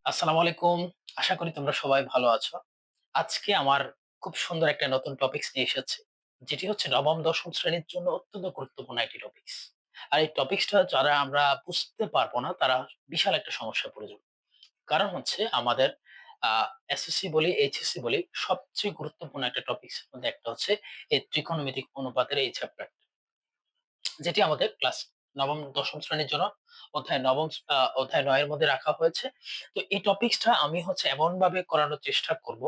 আসসালামু আলাইকুম। আশা করি তোমরা সবাই ভালো আছো। আজকে আমার খুব সুন্দর একটা নতুন টপিকস নিয়ে এসেছি। যেটি হচ্ছে নবম-দশম শ্রেণীর জন্য অত্যন্ত গুরুত্বপূর্ণ একটি টপিকস। আর এই টপিকসটা যারা আমরা বুঝতে পারবো না তারা বিশাল একটা সমস্যায় পড়ে যাবো। কারণ হচ্ছে আমাদের আ এসএসসি বলি, এইচএসসি বলি সবচেয়ে গুরুত্বপূর্ণ একটা টপিকস এর মধ্যে একটা হচ্ছে এই ত্রিকোণমিতিক অনুপাতের এই চ্যাপ্টার। যেটি আমাদের ক্লাস ৯ম-১০ম শ্রেণীর জন্য অধ্যায় ৯ এর মধ্যে রাখা হয়েছে। তো এই টপিকসটা আমি হচ্ছে এমনভাবে করানোর চেষ্টা করব,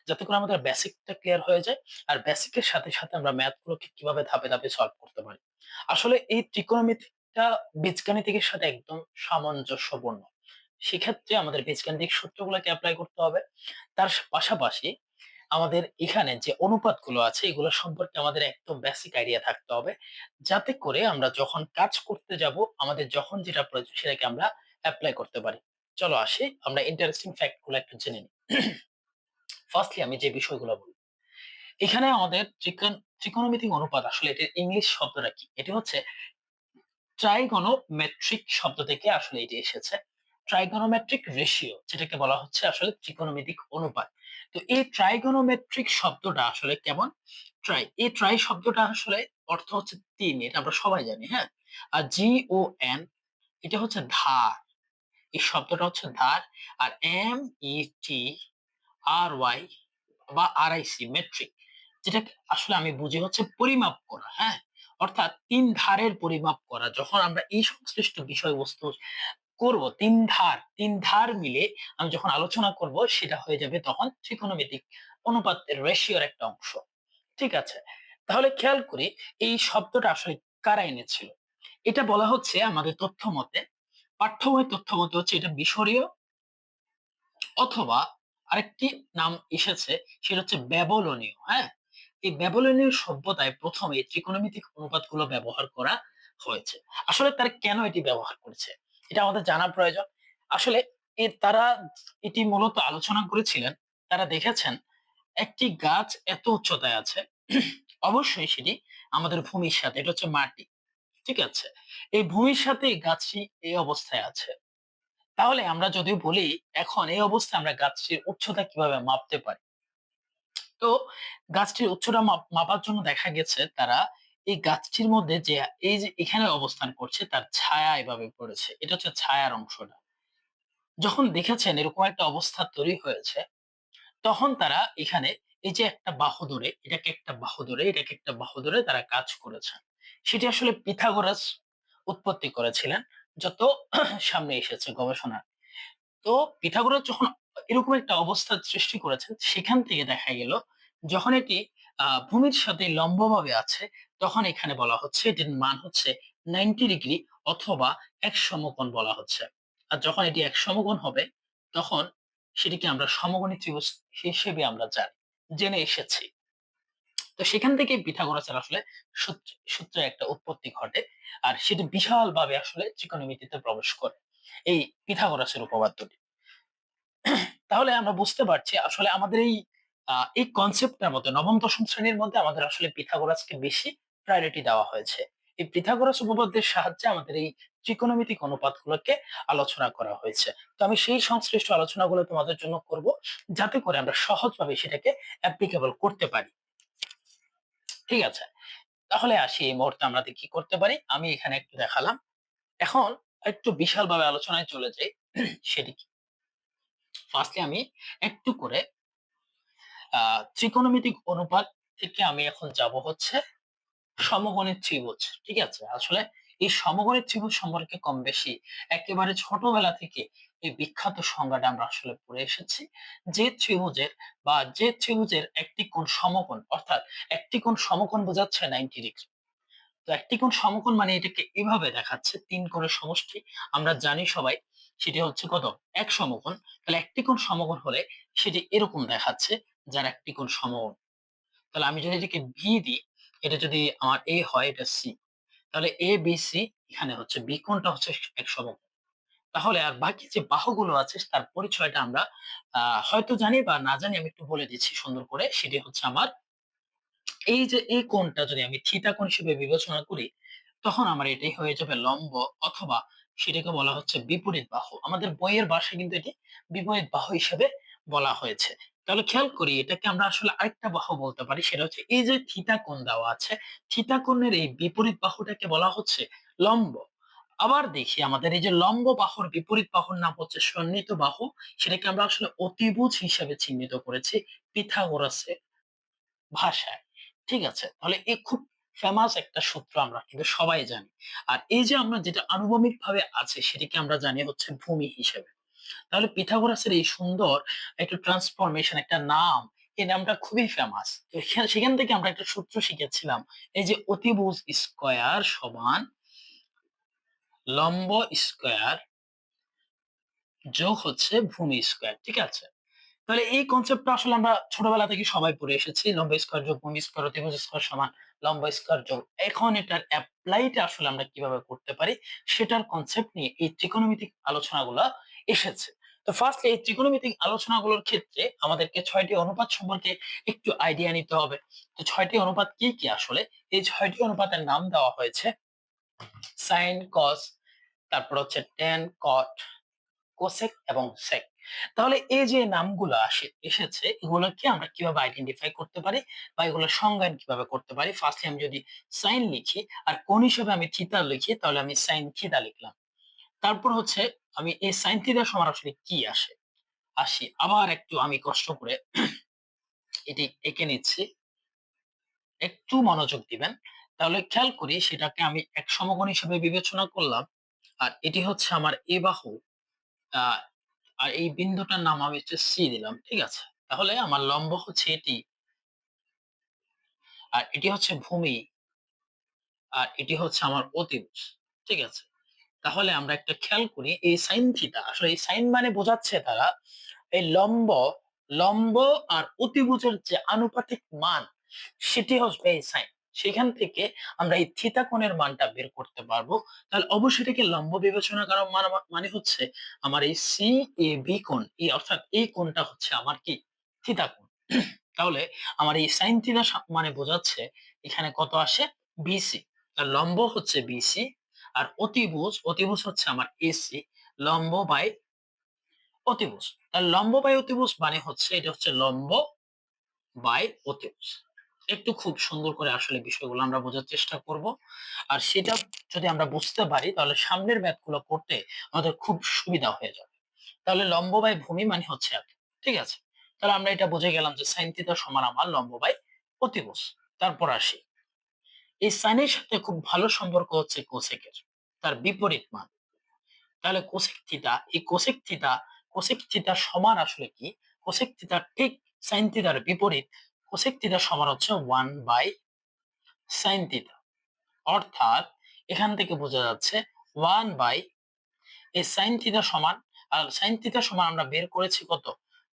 যাতে করে আমাদের বেসিকটা ক্লিয়ার হয়ে যায়। আর বেসিকের সাথে, সাথে আমরা ম্যাথ গুলোকে কিভাবে ধাপে, ধাপে সলভ করতে পারি। আসলে এই ত্রিকোণমিতিকটা বীজগাণিতিকের সাথে একদম সামঞ্জস্যপূর্ণ। সেক্ষেত্রে আমাদের বীজগাণিতিক সূত্রগুলোকে এপ্লাই করতে হবে। তার পাশাপাশি আমাদের এখানে যে অনুপাতগুলো আছে এগুলো সম্পর্কে আমাদের একদম বেসিক আইডিয়া থাকতে হবে। যাতে করে আমরা যখন কাজ করতে যাব আমাদের যখন যেটা প্রয়োজন সেটাকে আমরা এপ্লাই করতে পারি। চলো আসি আমরা ইন্টারেস্টিং ফ্যাক্ট গুলো একটু জেনে নিই। ফার্স্টলি আমি যে বিষয়গুলো বলব। এখানে আমাদের ত্রিকোণমিতিক অনুপাত আসলে এটার ইংলিশ শব্দটা কি? এটি হচ্ছে ট্রাইগোনোমেট্রিক শব্দ থেকে আসলে এটি এসেছে। ট্রাইগোনোমেট্রিক রেশিও যেটাকে বলা হচ্ছে আসলে ত্রিকোণমিতিক অনুপাত। তো এই ট্রাইগোনোমেট্রিক শব্দটা আসলে কেমন? এই ট্রাই শব্দটা আসলে অর্থ হচ্ছে ৩ এটা আমরা সবাই জানি, হ্যাঁ? আর GON এটা হচ্ছে ধার। এই শব্দটা হচ্ছে ধার। আর METRY বা RIC মেট্রিক যেটাকে আসলে আমি বুঝি হচ্ছে পরিমাপ করা, হ্যাঁ? অর্থাৎ ৩ ধারের পরিমাপ করা। যখন আমরা এই সংশ্লিষ্ট বিষয়বস্তু করব ৩ ধার মিলে আমি যখন আলোচনা করব সেটা হয়ে যাবে তখন ত্রিকোণমিতিক অনুপাতের রেশিওর একটা অংশ। ঠিক আছে? তাহলে খেয়াল করি এই শব্দটা আসলে কারা এনেছিল? এটা বলা হচ্ছে আমাদের তথ্য মতে, পাঠ্য বইয়ের তথ্য মতে হচ্ছে এটা মিশরীয় অথবা আরেকটি নাম এসেছে সেটা হচ্ছে ব্যাবিলনীয়, হ্যাঁ? এই ব্যাবিলনীয় সভ্যতায় ১ম এই ত্রিকোণমিতিক অনুপাতগুলো ব্যবহার করা হয়েছে। আসলে তারা কেন এটি ব্যবহার করেছে? এটা আমাদের জানা প্রয়োজন। আসলে তারা এটি মূলত আলোচনা করেছিলেন। তারা দেখেছেন একটি গাছ এত উচ্চতায় আছে, অবশ্যই সেটি আমাদের ভূমির সাথে, এটা হচ্ছে মাটি। ঠিক আছে? এই ভূমির সাথে এই গাছটি এই অবস্থায় আছে। তাহলে আমরা যদি বলি এখন এই অবস্থায় আমরা গাছটির উচ্চতা কিভাবে মাপতে পারি? তো গাছটির উচ্চতা মাপার জন্য দেখা গেছে তারা এই গাছটির মধ্যে যে এই যে এখানে অবস্থান করছে তার ছায়া এভাবে পড়েছে। এটা হচ্ছে ছায়ার অংশটা। যখন দেখেছেন এরকম একটা অবস্থা তৈরি হয়েছে, তখন তারা এখানে এই যে একটা বাহু ধরে, এটাকে একটা বাহু ধরে, এটাকে একটা বাহু ধরে তারা কাজ করেছেন। সেটি আসলে পিথাগোরাস উৎপত্তি করেছিলেন যত সামনে এসেছে গবেষণা। তো পিথাগোরাস যখন এরকম একটা অবস্থার সৃষ্টি করেছেন, সেখান থেকে দেখা গেল যখন এটি ভূমির সাথে লম্বভাবে আছে, তখন এখানে বলা হচ্ছে এটির মান হচ্ছে 90 ডিগ্রি অথবা এক সমকোণ বলা হচ্ছে। আর যখন এটি এক সমকোণ হবে, তখন সেটিকে আমরা সমকোণী ত্রিভুজ হিসেবে আমরা জেনে এসেছি। তো সেখান থেকে পিথাগোরাসের আসলে সূত্রে একটা উৎপত্তি ঘটে। আর সেটি বিশালভাবে আসলে ত্রিকোণমিতিতে প্রবেশ করে। এই পিথাগোরাসের উপপাদ্যটি। তাহলে আমরা বুঝতে পারছি আসলে আমাদের এই কনসেপ্টটার মধ্যে ৯ম-১০ম শ্রেণীর মধ্যে আমাদের আসলে পিথাগোরাসকে বেশি প্রায়োরিটি দেওয়া হয়েছে। এই পিথাগোরাস উপপাদ্যের সাহায্যে আমাদের এই ত্রিকোণমিতিক অনুপাতগুলোকে আলোচনা করা হয়েছে। তো আমি সেই সংশ্লিষ্ট আলোচনাগুলো তোমাদের জন্য করব, যাতে করে আমরা সহজভাবে সেটাকে অ্যাপ্লিকেবল করতে পারি। ঠিক আছে? তাহলে আসি এই মুহূর্তে আমরা কি করতে পারি? আমি এখানে একটু দেখালাম। এখন একটু বিশালভাবে আলোচনায় চলে যাই। সেটি কি? ফার্স্টলি আমি একটু করে আ ত্রিকোণমিতিক অনুপাত থেকে আমি এখন যাব হচ্ছে সমকোণী ত্রিভুজ। ঠিক আছে? আসলে এই সমকোণী ত্রিভুজ সম্পর্কে কম বেশি একেবারে ছোটবেলা থেকে এই বিখ্যাত সংজ্ঞাটা আমরা আসলে পড়ে এসেছি। যে ত্রিভুজের একটি কোণ সমকোণ অর্থাৎ একটি কোণ সমকোণ বোঝাচ্ছে 90 ডিগ্রি। তো একটি কোণ সমকোণ মানে এটাকে এভাবে দেখাচ্ছে ৩ কোণের সমষ্টি। আমরা জানি সবাই সেটি হচ্ছে কত? এক সমকোণ। তাহলে একটি কোণ সমকোণ হলে সেটি এরকম দেখাচ্ছে যার একটি কোণ সমকোণ। তাহলে আমি যদি এটাকে ভি দিই, এটা যদি আমার এ হয় এটা সি। তাহলে এ, বি, সি এখানে হচ্ছে বি কোণটা হচ্ছে এক সমকোণ। তাহলে আর বাকি যে বাহুগুলো আছে তার পরিচয়টা আমরা হয়তো জানি বা না জানি আমি একটু বলে দিচ্ছি সুন্দর করে। সেটি হচ্ছে আমার এই যে এই কোণটা যদি আমি থিটা কোণ হিসেবে বিবেচনা করি, তখন আমার এটাই হয়ে যাবে লম্ব অথবা সেটাকে বলা হচ্ছে বিপরীত বাহু। আমাদের বইয়ের ভাষায় কিন্তু এটি বিপরীত বাহু হিসেবে বলা হয়েছে। তাহলে খেয়াল করি এটাকে আমরা আসলে আরেকটা বাহু বলতে পারি, সেটা হচ্ছে এই যে থিতা কোণ দেওয়া আছে, থিতা কোণের এই বিপরীত বাহুটাকে বলা হচ্ছে লম্ব। আবার দেখি আমাদের এই যে লম্ব বাহুর বিপরীত বাহুর নাম হচ্ছে সন্নিহিত বাহু, সেটাকে আমরা আসলে অতিভুজ হিসেবে চিহ্নিত করেছি পিথাগোরাসের ভাষায়। ঠিক আছে? তাহলে এই খুব ফেমাস একটা সূত্র, আমরা কিন্তু সবাই জানি। আর এই যে আমরা যেটা আনুভূমিকভাবে আছে সেটিকে আমরা জানি হচ্ছে ভূমি হিসেবে। তাহলে পিথাগোরাসের এই সুন্দর একটা ট্রান্সফরমেশন, একটা নাম, এই নামটা খুবই ফেমাস। তো সেখান থেকে আমরা একটা সূত্র শিখেছিলাম। এই যে অতিভুজ স্কয়ার সমান লম্ব স্কয়ার যোগ হচ্ছে ভূমি স্কয়ার। ঠিক আছে? তাহলে এই কনসেপ্টটা আসলে আমরা ছোটবেলা থেকে সবাই পড়ে এসেছি। লম্ব স্কয়ার যোগ ভূমি স্কয়ার অতিভুজ স্কয়ার সমান লম্ব স্কয়ার যোগ। এখন এটার এপ্লাইটা আসলে আমরা কিভাবে করতে পারি সেটার কনসেপ্ট নিয়ে এই ত্রিকোণমিতিক আলোচনাগুলা এসেছে। তো ফার্স্ট এই ত্রিকোণমিতিক আলোচনাগুলোর ক্ষেত্রে আমাদেরকে ৬ টি অনুপাত সম্পর্কে একটু আইডিয়া নিতে হবে। তো ৬ টি অনুপাত কি, কি আসলে? এই ৬ টি অনুপাতের নাম দেওয়া হয়েছে সাইন, কস, তারপর হচ্ছে ট্যান, কট, কোসেক এবং সেক। তাহলে এই যে নামগুলো এসেছে এগুলোকে আমরা কিভাবে আইডেন্টিফাই করতে পারি বা এগুলোর সংজ্ঞায়ন কিভাবে করতে পারি? ফার্স্টলি আমি যদি সাইন লিখি আর কোণ হিসেবে আমি থিটা লিখি তাহলে আমি সাইন থিটা লিখলাম। তারপর হচ্ছে আমি এই সাইন থিটা সমান আসলে কি আসি আবার একটু আমি কষ্ট করে এটি এঁকে নিচ্ছি। একটু মনোযোগ দিবেন। তাহলে খেয়াল করি সেটাকে আমি এক সমকোণ হিসেবে বিবেচনা করলাম। আর এটি হচ্ছে আমার এ বাহু। আ আর এই বিন্দুটার নাম আমি হচ্ছে সি দিলাম। ঠিক আছে? তাহলে আমার লম্ব হচ্ছে এটি, আর এটি হচ্ছে ভূমি, আর এটি হচ্ছে আমার অতিভুজ। ঠিক আছে? তাহলে আমরা একটা খেয়াল করি এই সাইন থিটা, আসলে এই সাইন মানে বোঝাচ্ছে তারা এই লম্ব আর অতিভুজের যে আনুপাতিক মান সেটি হচ্ছে এই সাইন। সেখান থেকে আমরা এই থিতা কোণের মানটা বের করতে পারবো। তাহলে অবশ্যই এটাকে লম্ব বিবেচনা করা মানে হচ্ছে আমার এই সি এ বি কোণ, এই অর্থাৎ এই কোণটা হচ্ছে আমার কি থিতা কোণ। তাহলে আমার এই সাইন থিটা মানে বোঝাচ্ছে এখানে কত আসে বিসি। তার লম্ব হচ্ছে বিসি আর অতিভুজ হচ্ছে আমার এসি, লম্ব বাই অতিভুজ। তার লম্ব বাই অতিভুজ মানে হচ্ছে এটা হচ্ছে লম্ব বাই অতিভুজ। একটু খুব সুন্দর করে আসলে বিষয়গুলো আমরা বোঝার চেষ্টা করব। আর সেটা যদি আমরা বুঝতে পারি তাহলে সামনের ম্যাথ গুলো করতে আমাদের খুব সুবিধা হয়ে যাবে। তাহলে লম্ব বাই ভূমি মানে হচ্ছে এত। ঠিক আছে? তাহলে আমরা এটা বুঝে গেলাম যে সাইন থিটা সমান আমার লম্ব বাই অতিভুজ। তারপর আসি। এই সাইনের সাথে খুব ভালো সম্পর্ক হচ্ছে কোসেকের। তার বিপরীত মান। তাহলে কোসেক থিটা সমান আসলে কি? কোসেক থিটা ঠিক সাইন থিটার বিপরীত। কোসেক থিটা সমান হচ্ছে 1 বাই সাইন থিটা। অর্থাৎ এখান থেকে বোঝা যাচ্ছে 1 বাই এই সাইন থিটা সমান, আর সাইন থিটা সমান আমরা বের করেছি কত?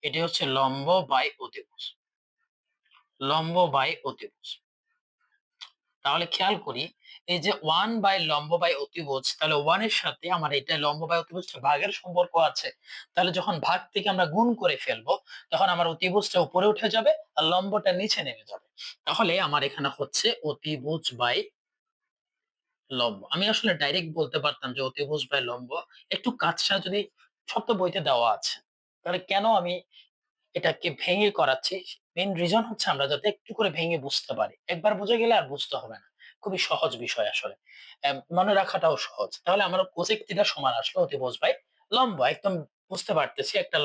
এটি হচ্ছে লম্ব বাই অতিভুজ। লম্ব বাই অতিভুজ। তাহলে খেয়াল করি এই যে 1 বাই লম্ব বাই অতিভুজ, তাহলে 1 এর সাথে আমার এটা লম্ব বাই অতিভুজটা ভাগের সম্পর্ক আছে। তাহলে যখন ভাগ থেকে আমরা গুণ করে ফেলবো তখন আমার অতিভুজটা উপরে উঠে যাবে আর লম্বটা নিচে নেমে যাবে। তাহলে আমার এখানে হচ্ছে অতিভুজ বাই লম্ব। আমি আসলে ডাইরেক্ট বলতে পারতাম যে অতিভুজ বাই লম্ব। একটু কাজটা যদি ছোট্ট বইতে দেওয়া আছে। তাহলে কেন আমি এটাকে ভেঙে করাচ্ছি? মেইন রিজন হচ্ছে আমরা যাতে একটু করে ভেঙে বুঝতে পারি। একবার বুঝে গেলে আর বুঝতে হবে না। খুবই সহজ বিষয় আসলে। মনে রাখাটাও সহজ। তাহলে আমার কোসেক থিটা সমান আসলো অতিভুজ বাই লম্ব। একদম বুঝতে পারতেছি একটা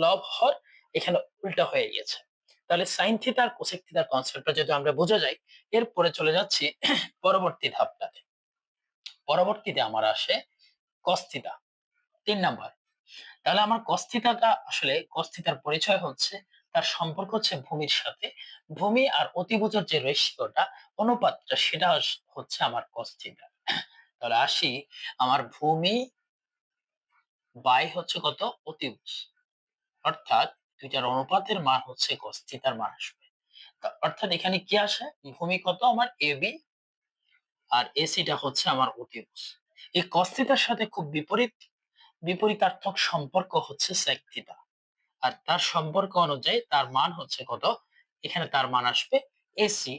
লব হর এখানে উল্টা হয়ে গিয়েছে। তাহলে সাইন থিটা আর কোসেক থিটার কনসেপ্টটা যদি আমরা বুঝে যাই, এরপরে চলে যাচ্ছি পরবর্তী ধাপটাতে। পরবর্তীতে আমার আসে কস থিটা ৩ নাম্বার। তাহলে আমার cos থিটাটা আসলে cos থিটার পরিচয় হচ্ছে তার সম্পর্ক হচ্ছে ভূমির সাথে। ভূমি আর অতিভুজের যে রেশিওটা, অনুপাতটা সেটা হচ্ছে আমার cos থিটা। তাহলে আসি আমার ভূমি বাই হচ্ছে কত? অতিভুজ। অর্থাৎ ২ টার অনুপাতের মান হচ্ছে cos থিটার মান আসবে। অর্থাৎ এখানে কি আসে? ভূমি কত আমার AB আর AC টা হচ্ছে আমার অতিভুজ। এই cos থিটার সাথে খুব বিপরীতার্থক সম্পর্ক হচ্ছে sec থিটা। আর তার সম্পর্ক অনুযায়ী তার মান হচ্ছে কত? এখানে তার মান আসবে এসি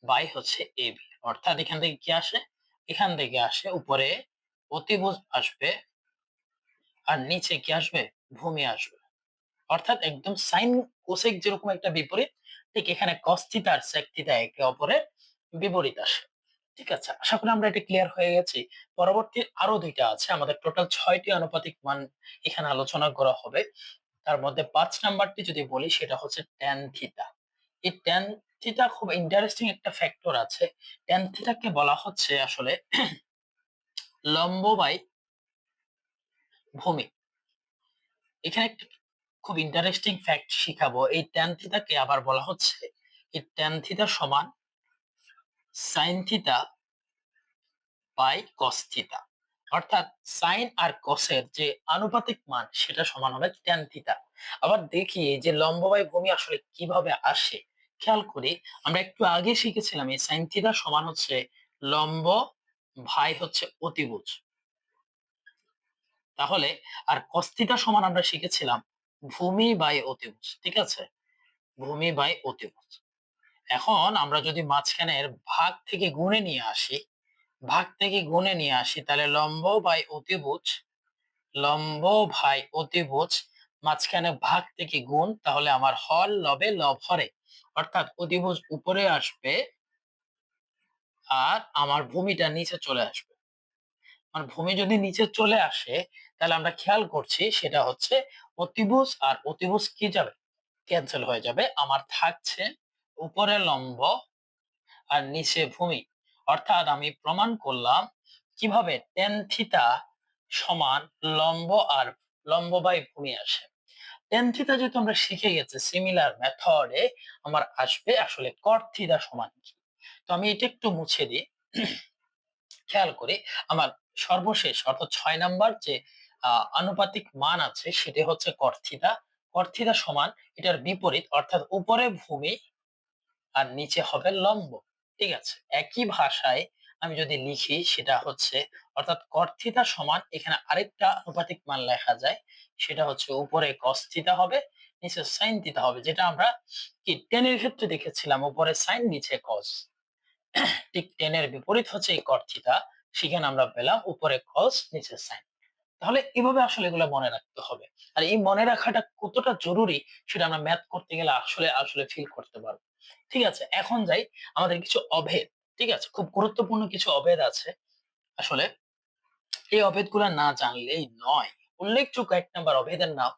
বাই হচ্ছে এবি। অর্থাৎ এখান থেকে কি আসে? এখান থেকে আসে উপরে অতিভুজ আসবে আর নিচে কি আসবে? ভূমি আসবে। অর্থাৎ একদম সাইন কোসেক যেরকম একটা বিপরীত, ঠিক এখানে cos থিটা আর sec থিটা একে অপরের বিপরীত আসে। ঠিক আছে? আশা করি আমরা এটা ক্লিয়ার হয়ে গেছি। পরবর্তী আরো ২ টা আছে। আমাদের টোটাল ৬ টি আনুপাতিক মান এখানে আলোচনা করা হবে। তার মধ্যে ৫ নাম্বারটি যদি বলি সেটা হচ্ছে tan থিটা। এই tan থিটা খুব ইন্টারেস্টিং একটা ফ্যাক্টর আছে। tan থিটাকে বলা হচ্ছে আসলে লম্ব বাই ভূমি। এখানে একটা খুব ইন্টারেস্টিং ফ্যাক্ট শিখাবো। এই tan থিটাকে আবার বলা হচ্ছে এই tan থিটা সমান sin theta by cos theta. অর্থাৎ sin আর cos এর যে আনুপাতিক মান সেটা সমান হবে tan থিটা। আবার দেখি এই যে লম্ব বাই ভূমি আসলে কিভাবে আসে। খেয়াল করি আমরা একটু আগে শিখেছিলাম এই sin থিটা সমান হচ্ছে লম্ব ভাই হচ্ছে অতিভুজ। তাহলে আর cos থিটা সমান আমরা শিখেছিলাম ভূমি বাই অতিভুজ। ঠিক আছে? ভূমি বাই অতিভুজ। এখন আমরা যদি মাঝখানের ভাগ থেকে গুণে নিয়ে আসি, তাহলে লম্ব ভাই অতিভুজ মাঝখানে ভাগ থেকে গুণ তাহলে আমার হর লবে লব হরে। অর্থাৎ অতিভুজ উপরে আসবে আর আমার ভূমিটা নিচে চলে আসবে। আর ভূমি যদি নিচে চলে আসে তাহলে আমরা খেয়াল করছি সেটা হচ্ছে অতিভুজ আর অতিভুজ কি যাবে? ক্যানসেল হয়ে যাবে। আমার থাকছে উপরে লম্ব আর নিচে ভূমি। অর্থাৎ আমি প্রমাণ করলাম কিভাবে tan থিটা সমান লম্ব আর লম্ব বাই ভূমি আসে। tan থিটা যেহেতু আমরা শিখে গেছি সিমিলার মেথডে আমার আসবে আসলে cot থিটা সমান কি। তো আমি এটা একটু মুছে দিই। খেয়াল করি আমার সর্বশেষ অর্থাৎ ৬ নাম্বার যে আনুপাতিক মান আছে সেটি হচ্ছে cot থিটা। cot থিটা সমান এটার বিপরীত অর্থাৎ উপরে ভূমি আর নিচে হবে লম্ব। ঠিক আছে? একই ভাষায় আমি যদি লিখি সেটা হচ্ছে অর্থাৎ cot থিটা সমান এখানে আরেকটা আনুপাতিক মান লেখা যায়। সেটা হচ্ছে উপরে cos থিটা হবে, নিচে sin থিটা হবে। যেটা আমরা কি tan এর ক্ষেত্রে দেখেছিলাম উপরে sin নিচে cos। ঠিক tan এর বিপরীত হচ্ছে এই cot থিটা। সেখানে আমরা পেলাম উপরে cos নিচে sin। তাহলে এভাবে আসলে এগুলো মনে রাখতে হবে। আর এই মনে রাখাটা কতটা জরুরি সেটা আমরা ম্যাথ করতে গেলে আসলে ফিল করতে পারবো। ঠিক আছে? এখন যাই আমাদের কিছু অভেদ। ঠিক আছে? খুব গুরুত্বপূর্ণ কিছু অভেদ আছে। আসলে এই অভেদগুলা না জানলেই নয়। উল্লেখযোগ্য ১ নাম্বার অভেদের নাম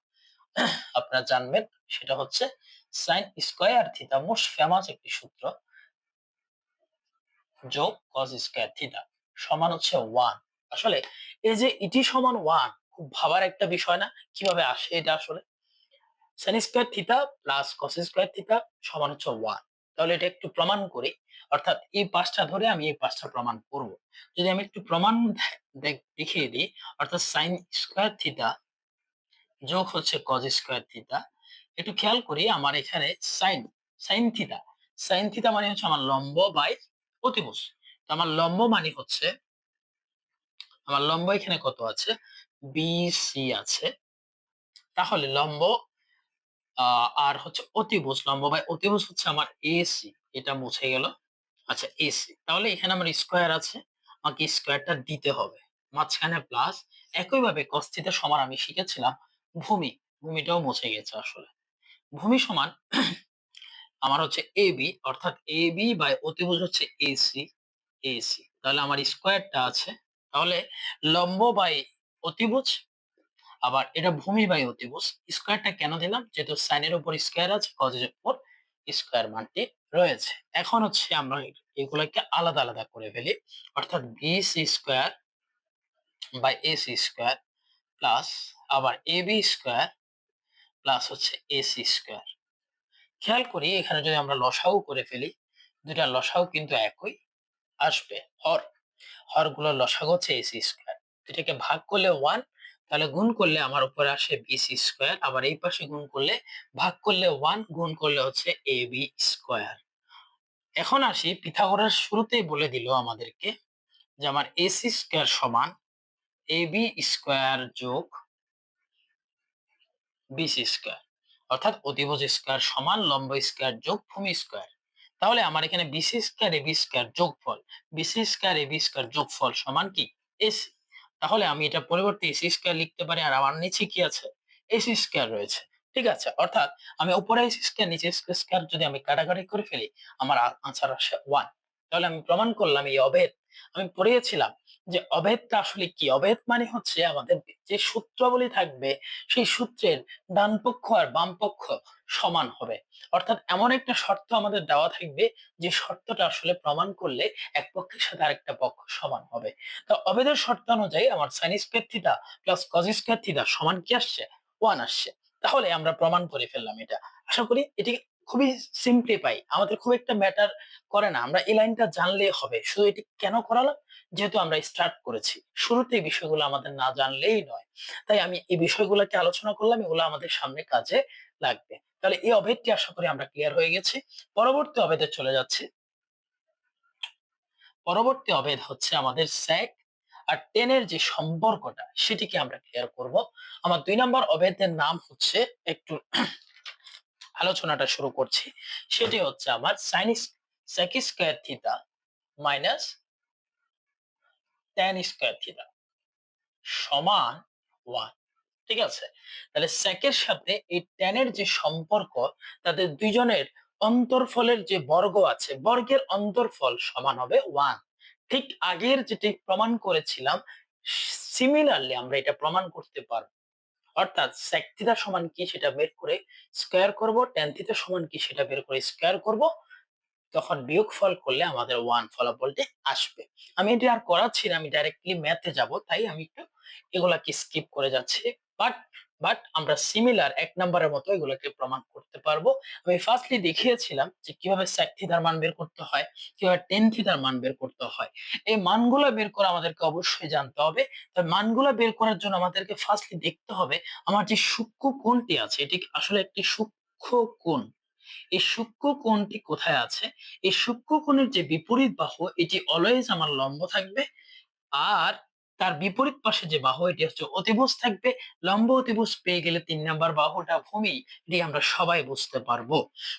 আপনারা জানবেন সেটা হচ্ছে sin square theta most famous একটি সূত্র যোগ cos স্কয়ার থিটা সমান হচ্ছে 1। আসলে এই যে ইটি সমান 1 খুব ভাবার একটা বিষয় না? কিভাবে আসে এটা আসলে? sin square theta plus cos square theta সমান হচ্ছে 1। তাহলে এটা একটু প্রমাণ করি। অর্থাৎ এই পাঁচটা ধরে আমি এই পাঁচটা প্রমাণ করব। যদি আমি একটু প্রমাণ দেখিয়ে দিই অর্থাৎ sin স্কয়ার থিটা যোগ হচ্ছে cos স্কয়ার থিটা। একটু খেয়াল করি আমার এখানে sin থিটা মানে হচ্ছে আমার লম্ব বাই অতিভুজ। তো আমার লম্ব এখানে কত আছে? BC আছে। তাহলে লম্ব আর হচ্ছে অতিভুজ, লম্ব বাই অতিভুজ হচ্ছে আমার AC। এটা মুছে গেল। আচ্ছা AC। তাহলে এখানে আমার স্কয়ার আছে। আমাকে স্কয়ারটা দিতে হবে। মাঝখানে প্লাস একইভাবে cos থিটা সমান আমি শিখেছিলাম ভূমি। ভূমিটাও মুছে গেছে আসলে। ভূমি সমান আমার হচ্ছে AB অর্থাৎ AB বাই অতিভুজ হচ্ছে AC। তাহলে আমার স্কয়ারটা আছে। তাহলে লম্ব বাই অতিভুজ আবার এটা ভূমি বাই অতিভুজ। স্কয়ারটা কেন দিলাম? যেহেতু sin এর উপর স্কয়ার আছে, cos এর উপর স্কয়ার মানটি রয়েছে। এখন হচ্ছে আমরা এগুলাকে আলাদা, আলাদা করে ফেলি। অর্থাৎ BC square by AC square plus আবার AB স্কয়ার প্লাস হচ্ছে AC স্কয়ার। খেয়াল করি এখানে যদি আমরা লসাগু করে ফেলি, ২ টার লসাগু কিন্তু একই আসবে। হরগুলোর লসাগু হচ্ছে AC স্কয়ার। এটাকে ভাগ করলে 1 তাহলে গুণ করলে আমার উপরে আসে BC স্কয়ার। আবার এই পাশে গুণ করলে ভাগ করলে 1 গুণ করলে হচ্ছে AB স্কয়ার। এখন আসি পিথাগোরাস শুরুতেই বলে দিল আমাদেরকে যে আমার AC স্কয়ার সমান AB স্কয়ার যোগ BC স্কয়ার। অর্থাৎ অতিভুজ স্কয়ার সমান লম্ব স্কয়ার যোগ ভূমি স্কয়ার। তাহলে আমার এখানে BC স্কয়ার AB স্কয়ার যোগফল BC স্কয়ার AB স্কয়ার যোগফল সমান কি? AC। তাহলে আমি এটা পরিবর্তে এসি স্কয়ার লিখতে পারি আর আমার নিচে কি আছে? এসি স্কয়ার রয়েছে। ঠিক আছে? অর্থাৎ আমি উপরে এসি স্কয়ার নিচে এসি স্কয়ার যদি আমি কাটাকাটি করে ফেলি, আমার আনসার আসে 1। তাহলে আমি প্রমাণ করলাম এই অভেদ। আমি পড়িয়েছিলাম যে অভেদটা আসলে কি? অভেদ মানে হচ্ছে আমাদের যে সূত্রাবলী থাকবে সেই সূত্রের ডান পক্ষ আর বাম পক্ষ সমান হবে। অর্থাৎ এমন একটা শর্ত আমাদের দেওয়া থাকবে যে শর্তটা আসলে প্রমাণ করলে এক পক্ষের সাথে আরেকটা পক্ষ সমান হবে। তো অবেদের শর্ত অনুযায়ী আমার sin square theta plus cos square theta সমান কি আসছে? 1 আসছে। তাহলে আমরা প্রমাণ করে ফেললাম এটা। আশা করি এটি খুবই সিম্পলিফাই। আমাদের খুব একটা ম্যাটার করে না। আমরা এই লাইনটা জানলেই হবে। শুধু এটি কেন করালাম? যেহেতু আমরা স্টার্ট করেছি। শুরুতে এই বিষয়গুলো আমাদের না জানলেই নয়। তাই আমি এই বিষয়গুলোকে আলোচনা করলাম। এগুলো আমাদের সামনে কাজে লাগবে। তাহলে এই অভেদটি আশা করি আমরা ক্লিয়ার হয়ে গেছি। পরবর্তী অভেদে চলে যাচ্ছি। পরবর্তী অভেদ হচ্ছে আমাদের sec আর tan এর যে সম্পর্কটা সেটিকে আমরা ক্লিয়ার করব। আমার ২ নম্বর অভেদের নাম হচ্ছে, একটু আলোচনাটা শুরু করছি। সেটি হচ্ছে আমার sec square theta minus tan square theta সমান 1। ঠিক আছে? তাহলে sec এর সাথে এই tan এর যে সম্পর্ক, তাদের দুইজনের অন্তরফলের যে বর্গ আছে, বর্গের অন্তরফল সমান হবে 1। ঠিক আগের যেটি প্রমাণ করেছিলাম, সিমিলারলি আমরা এটা প্রমাণ করতে পারব। অর্থাৎ sec থিটা সমান কি সেটা বের করে স্কয়ার করব, tan থিটা সমান কি সেটা বের করে স্কয়ার করব, তখন বিয়োগফল করলে আমাদের 1 ফলাফলটি আসবে। আমি এটি আর করাচ্ছি না, আমি ডাইরেক্টলি ম্যাথে যাব। তাই আমি একটু এগুলাকে স্কিপ করে যাচ্ছি। বাট আমরা সিমিলার ১ নাম্বারের মতো এগুলোকে প্রমাণ করতে পারবো। আমি ফার্স্টলি দেখিয়েছিলাম যে কিভাবে sec থিটার মান বের করতে হয়, কিভাবে tan থিটার মান বের করতে হয়। এই মানগুলো বের করা আমাদেরকে অবশ্যই জানতে হবে। তো মানগুলো বের করার জন্য আমাদেরকে ফার্স্টলি দেখতে হবে আমার যে সূক্ষ্ম কোণটি আছে এটি আসলে একটি সূক্ষ্ম কোণ। এই সূক্ষ্ম কোণটি কোথায় আছে? এই সূক্ষ্ম কোণের যে বিপরীত বাহু এটি অলওয়েজ আমার লম্ব থাকবে। আর তার বিপরীত পাশে যে বাহু এটি হচ্ছে অতিভুজ থাকবে। লম্ব অতিভুজ পেয়ে গেলে ৩ নাম্বার বাহুটা ভূমি, এটি আমরা সবাই বুঝতে পারবো।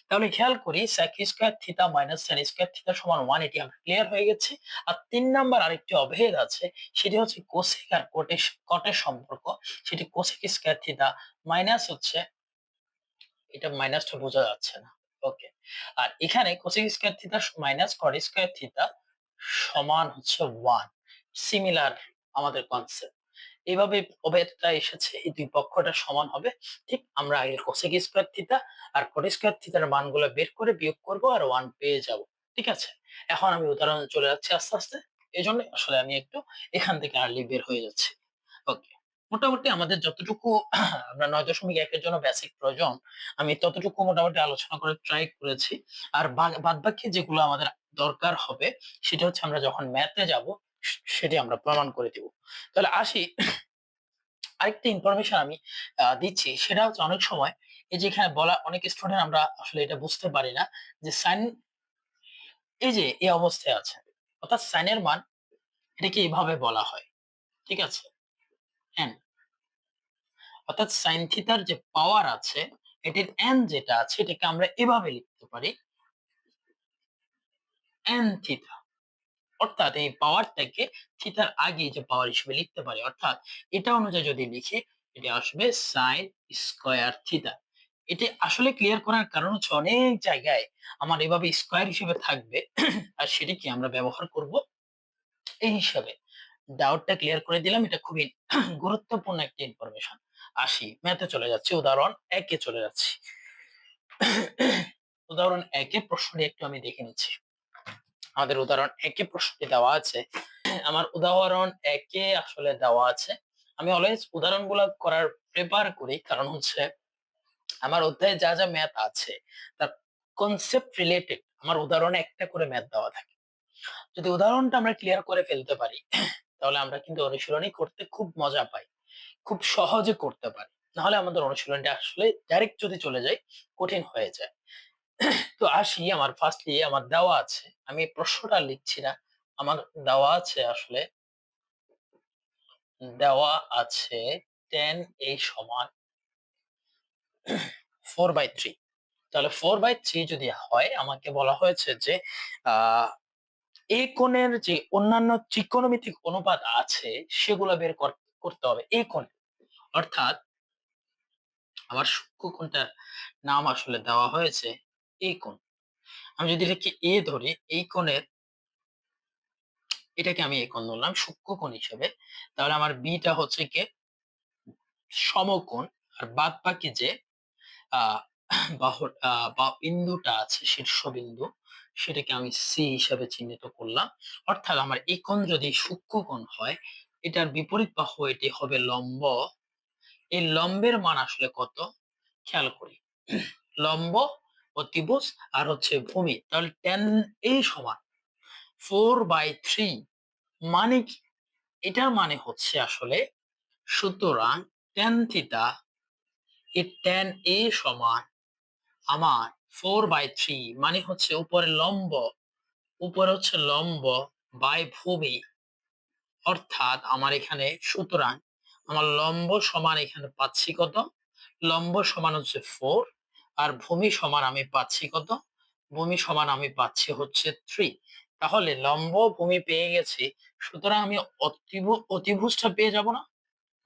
তাহলে খেয়াল করি sec square theta minus tan square theta সমান 1, এটি আমরা ক্লিয়ার হয়ে গেছে। আর ৩ নাম্বার আরেকটি অভেদ আছে, সেটি হচ্ছে কোসেক আর কটের সম্পর্ক। সেটি কোসেক স্কয়ার থিটা মাইনাস হচ্ছে, এটা মাইনাসটা বোঝা যাচ্ছে না। ওকে। আর এখানে কোসেক স্কয়ার থিটা মাইনাস কট স্কয়ার থিটা সমান হচ্ছে 1। সিমিলার আমাদের কনসেপ্ট। এভাবে অভেদটা এসেছে, এই দুই পক্ষটা সমান হবে। ঠিক আমরা আগে কোসেক স্কয়ার থিটা আর কট স্কয়ার থিটার মানগুলো বের করে বিয়োগ করব আর 1 পেয়ে যাব। ঠিক আছে? এখন আমি উদাহরণে চলে যাচ্ছি আস্তে, আস্তে। এজন্য আসলে আমি একটু এখান থেকে আর্লি বের হয়ে যাচ্ছি। ওকে। মোটামুটি আমাদের যতটুকু আমরা ৯.১ এর জন্য বেসিক প্রয়োজন, আমি ততটুকু মোটামুটি আলোচনা করে ট্রাই করেছি। আর বাদবাকি যেগুলো আমাদের দরকার হবে সেটা হচ্ছে আমরা যখন ম্যাথে যাব সেটি আমরা প্রমাণ করে দিব। তাহলে আসি, আরেকটা ইনফরমেশন আমি দিচ্ছি, সেটা হচ্ছে অনেক সময় এই যে এখানে বলা, অনেক স্টুডেন্ট আমরা আসলে এটা বুঝতে পারি না যে সাইন এই যে এই অবস্থায় আছে। অর্থাৎ সাইনের মান এটাকে এভাবে বলা হয়। ঠিক আছে? n, অর্থাৎ সাইন থিটার যে পাওয়ার আছে এটির n যেটা আছে এটাকে আমরা এভাবে লিখতে পারি n থিটা। অর্থাৎ এই পাওয়ারটাকে থিটার আগে যে পাওয়ার হিসেবে লিখতে পারি। অর্থাৎ এটা অনুযায়ী যদি লিখি, এটা আসবে সাইন স্কয়ার থিটা। এটি আসলে ক্লিয়ার করার কারণ হচ্ছে অনেক জায়গায় আমার এভাবে স্কয়ার হিসেবে থাকবে আর সেটিকে আমরা ব্যবহার করব এই হিসাবে। ডাউটটা ক্লিয়ার করে দিলাম। এটা খুবই গুরুত্বপূর্ণ একটা ইনফরমেশন। আসি ম্যাথে চলে যাচ্ছি, উদাহরণ ১ এ চলে যাচ্ছি। উদাহরণ ১ এ প্রশ্নটি একটু আমি দেখে নিচ্ছি। আমাদের উদাহরণ ১ এ প্রশ্নটি দেওয়া আছে। আমার উদাহরণ ১ এ আসলে দেওয়া আছে। আমি অলওয়েজ উদাহরণগুলা করার প্রেপার করি। কারণ হচ্ছে আমার অধ্যায়ে যা, যা ম্যাথ আছে তার কনসেপ্ট রিলেটেড আমার উদাহরণে একটা করে ম্যাথ দেওয়া থাকে। যদি উদাহরণটা আমরা ক্লিয়ার করে ফেলতে পারি তাহলে আমরা কিন্তু অনুশীলনী করতে খুব মজা পাই। খুব সহজে করতে পারি। নাহলে আমাদের অনুশীলনটা আসলে ডাইরেক্ট যদি চলে যাই কঠিন হয়ে যায়। তো আসি, আমার ফার্স্টলি আমার দেওয়া আছে। আমি প্রশ্নটা লিখছি না। আমার দেওয়া আছে আসলে, দেওয়া আছে tan a সমান 4/3। তাহলে 4/3 যদি হয়, আমাকে বলা হয়েছে যে আ এই কোণের যে অন্যান্য ত্রিকোণমিতিক অনুপাত আছে সেগুলো বের করতে হবে এই কোণে। অর্থাৎ আমার সূক্ষ্মকোণটার নাম আসলে দেওয়া হয়েছে এই কোণ। আমি যদি এটাকে এ ধরি, এই কোণের এটাকে আমি এই কোণ ধরলাম সূক্ষ্মকোণ হিসেবে। তাহলে আমার বিটা হচ্ছে গিয়ে সমকোণ। আর বাদবাকি যে আ বাহু বা বিন্দুটা আছে শীর্ষবিন্দু, সেটাকে আমি সি হিসাবে চিহ্নিত করলাম। অর্থাৎ আমার এই কোণ যদি সূক্ষ্মকোণ হয়, এটার বিপরীত বাহু এটি হবে লম্ব। এই লম্বের মান আসলে কত? খেয়াল করি। লম্ব, অতিভুজ আর হচ্ছে ভূমি। তাহলে tan A সমান 4/3 মানে কি? এটার মানে হচ্ছে আসলে সুতরাং tan থিটা এই tan A সমান আমার 4/3 মানে হচ্ছে উপরে হচ্ছে লম্ব বাই ভূমি। অর্থাৎ আমার এখানে সুতরাং আমার লম্ব সমান এখানে পাচ্ছি কত? লম্ব সমান হচ্ছে 4 আর ভূমি সমান আমি পাচ্ছি কত? ভূমি সমান আমি পাচ্ছি হচ্ছে 3। তাহলে লম্ব ভূমি পেয়ে গেছি। সুতরাং আমি অতিভুজটা পেয়ে যাব না?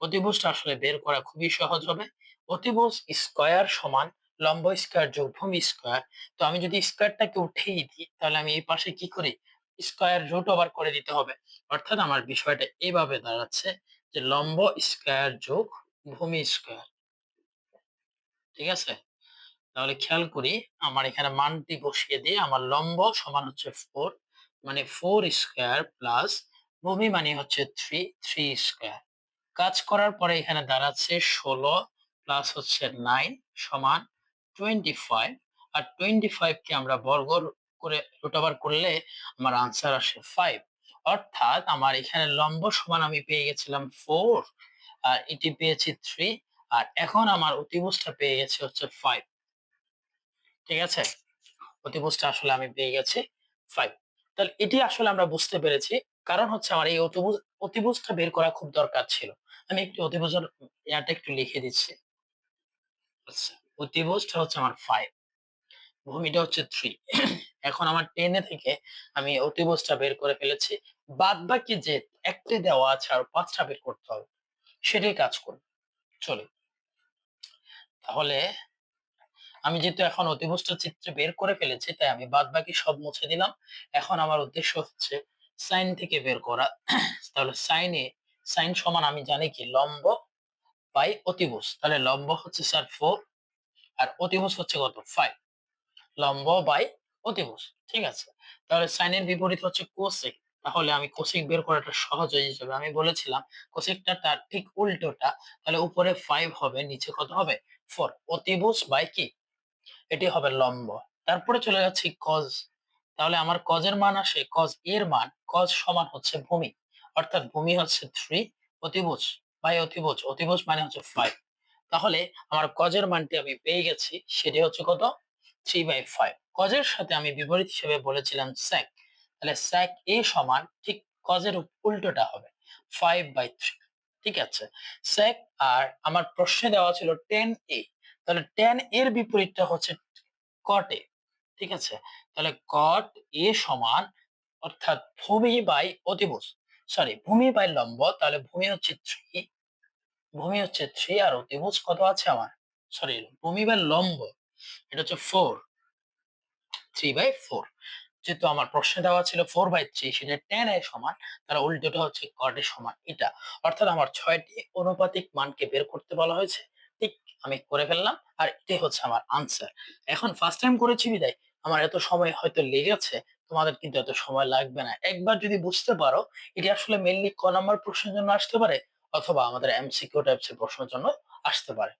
অতিভুজটা আসলে বের করা খুবই সহজ হবে। অতিভুজ স্কয়ার সমান লম্ব স্কয়ার যোগ ভূমি স্কয়ার। তো আমি যদি স্কয়ারটাকে উঠিয়ে দিই তাহলে আমি এই পাশে কি করি? স্কয়ার রুট ওভার করে দিতে হবে। অর্থাৎ আমার বিষয়টা এভাবে দাঁড়াচ্ছে যে লম্ব স্কয়ার যোগ ভূমি স্কয়ার। ঠিক আছে? তাহলে খেয়াল করি আমার এখানে মানটি বসিয়ে দিয়ে আমার লম্ব সমান হচ্ছে 4 মানে 4 স্কয়ার প্লাস ভূমি মানে হচ্ছে 3 স্কয়ার। কাজ করার পরে এখানে দাঁড়াচ্ছে 16 প্লাস হচ্ছে 9 সমান 25 আর 25 কে আমরা বর্গ করে রুট ওভার করলে আমার আনসার আসে 5। অর্থাৎ আমার এখানে লম্ব সমান আমি পেয়ে গেছিলাম 4 আর এটি পেয়েছি 3 আর এখন আমার অতিভুজটা পেয়ে গেছি হচ্ছে 5। ঠিক আছে? অতিভুজটা আসলে আমি পেয়ে গেছি 5। তাহলে এটি আসলে আমরা বুঝতে পেরেছি। কারণ হচ্ছে আমার এই অতিভুজটা বের করা খুব দরকার ছিল। আমি একটু অতিভুজের ইয়াটা একটু লিখে দিচ্ছি। আচ্ছা, অতিভুজটা হচ্ছে আমার 5, ভূমিটা হচ্ছে 3। এখন আমার 10 এ থেকে আমি অতিভুজটা বের করে ফেলেছি। বাদবাকি যে ১ টি দেওয়া আছে আর ৫ টা বের করতে হবে। সেটাই কাজ করব। চলুন। তাহলে আমি যেহেতু এখন অতিভুজটা চিত্রে বের করে ফেলেছি তাই আমি বাদবাকি সব মুছে দিলাম। এখন আমার উদ্দেশ্য হচ্ছে সাইন থেকে বের করা। তাহলে সাইন সমান আমি জানি কি লম্ব বাই অতিভুজ। তাহলে লম্ব হচ্ছে স্যার 4 আর অতিভুজ হচ্ছে কত? 5। লম্ব বাই অতিভুজ। ঠিক আছে? তাহলে সাইনের বিপরীত হচ্ছে কোসেক। তাহলে আমি কোসেক বের করাটা সহজ হয়ে যাবে। আমি বলেছিলাম কোসেকটা তার ঠিক উল্টোটা। তাহলে উপরে 5 হবে, নিচে কত হবে? 4। অতিভুজ বাই কি? এটি হবে লম্ব। তারপরে চলে যাচ্ছি কজ। তাহলে আমার কজের মান আসে এর মান সমান হচ্ছে ভূমি। অর্থাৎ ভূমি হচ্ছে 3 অতিভুজ বাই অতিভুজ। অতিভুজ মানে হচ্ছে 5। তাহলে আমার কজের মানটি আমি পেয়ে গেছি সেটি হচ্ছে কত? 3/5। কজের সাথে আমি বিপরীত হিসেবে বলেছিলাম sec। তাহলে sec a সমান ঠিক কজের উল্টোটা হবে 5/3। ঠিক আছে? sec আর আমার প্রশ্নে দেওয়া ছিল tan a। তাহলে tan এর বিপরীতটা হচ্ছে cot a। ঠিক আছে? তাহলে cot a সমান অর্থাৎ ভূমি বাই অতিভুজ। সরি ভূমি বাই লম্ব। তাহলে ভূমি হচ্ছে 3 আর অতিভুজ কত আছে আমার? সরি ভূমি বাই লম্ব এটা হচ্ছে 4, 3/4। যেহেতু আমার প্রশ্নে দেওয়া ছিল 4/3 সেটা tan এর সমান, তার উল্টোটা হচ্ছে cot এর সমান এটা। অর্থাৎ আমার ৬ টি অনুপাতিক মানকে বের করতে বলা হয়েছে। ঠিক আমি করে ফেললাম আর এটাই হচ্ছে আমার আনসার। এখন ফার্স্ট টাইম করেছি বিধায় আমার এত সময় হয়তো লেগেছে, তোমাদের কিন্তু এত সময় লাগবে না। একবার যদি বুঝতে পারো এটি আসলে মেইনলি ক নাম্বার প্রশ্নের জন্য আসতে পারে অথবা আমাদের এমসিকিউ টাইপস এর প্রশ্নের জন্য আসতে পারে।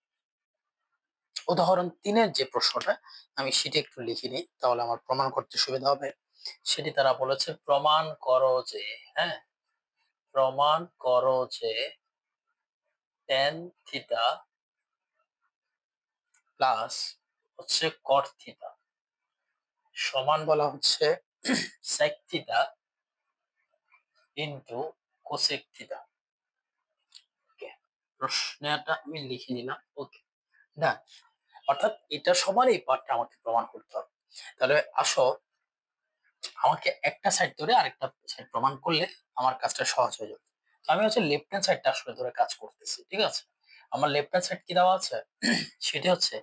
উদাহরণ ৩ এর যে প্রশ্নটা আমি সেটি একটু লিখে নিই তাহলে আমার প্রমাণ করতে সুবিধা হবে। সেটি তারা বলেছে প্রমাণ করো যে, হ্যাঁ? প্রমাণ করো যে tan থিটা প্লাস হচ্ছে cot থিটা সমান বলা হচ্ছে sec theta into cosec theta. Okay. প্রশ্নটা আমি লিখে নিলাম। ওকে। ডান। অর্থাৎ এটা সমান এই পার্টটা আমাকে প্রমাণ করতে হবে। তাহলে আসো আমাকে একটা সাইড ধরে আরেকটা সাইড প্রমাণ করলে আমার কাজটা সহজ হয়ে যাবে। তো আমি হচ্ছে লেফট হ্যান্ড সাইডটা আসলে ধরে কাজ করতেছি। ঠিক আছে? আমার লেফট হ্যান্ড সাইড কি দেওয়া আছে? সেটি হচ্ছে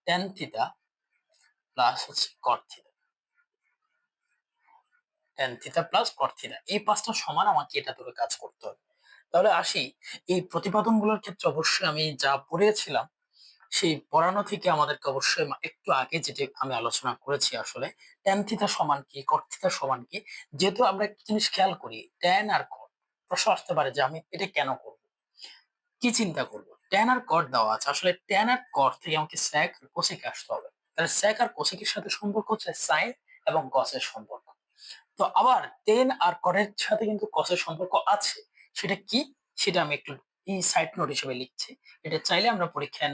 tan থিটা প্লাস হচ্ছে cot theta. tan theta plus cot theta. এই ৫ টা সমান আমাকে এটা ধরে কাজ করতে হবে। তাহলে আসি এই প্রতিপাদনগুলোর ক্ষেত্রে অবশ্যই আমি যা পড়িয়েছিলাম সেই পড়ানো থেকে আমাদেরকে অবশ্যই একটু আগে যেটি আমি আলোচনা করেছি আসলে tan থিটা সমান কি cot থিটা সমান কি, যেহেতু আমরা একটা জিনিস খেয়াল করি tan আর cot, প্রশ্ন আসতে পারে যে আমি এটা কেন করব, কি চিন্তা করব, tan আর cot দেওয়া আছে, আসলে tan আর cot থেকে আমাকে sec আর cosec আসতে হবে। তাহলে sec আর cosec এর সাথে সম্পর্ক হচ্ছে sin এবং cos এর সম্পর্ক। তো আবার tan আর cot এর সাথে কিন্তু cos এর সম্পর্ক আছে। সেটা কি? সেটা আমি একটু সাইড নোট হিসেবে লিখছি। এটা চাইলে আমরা পরীক্ষায়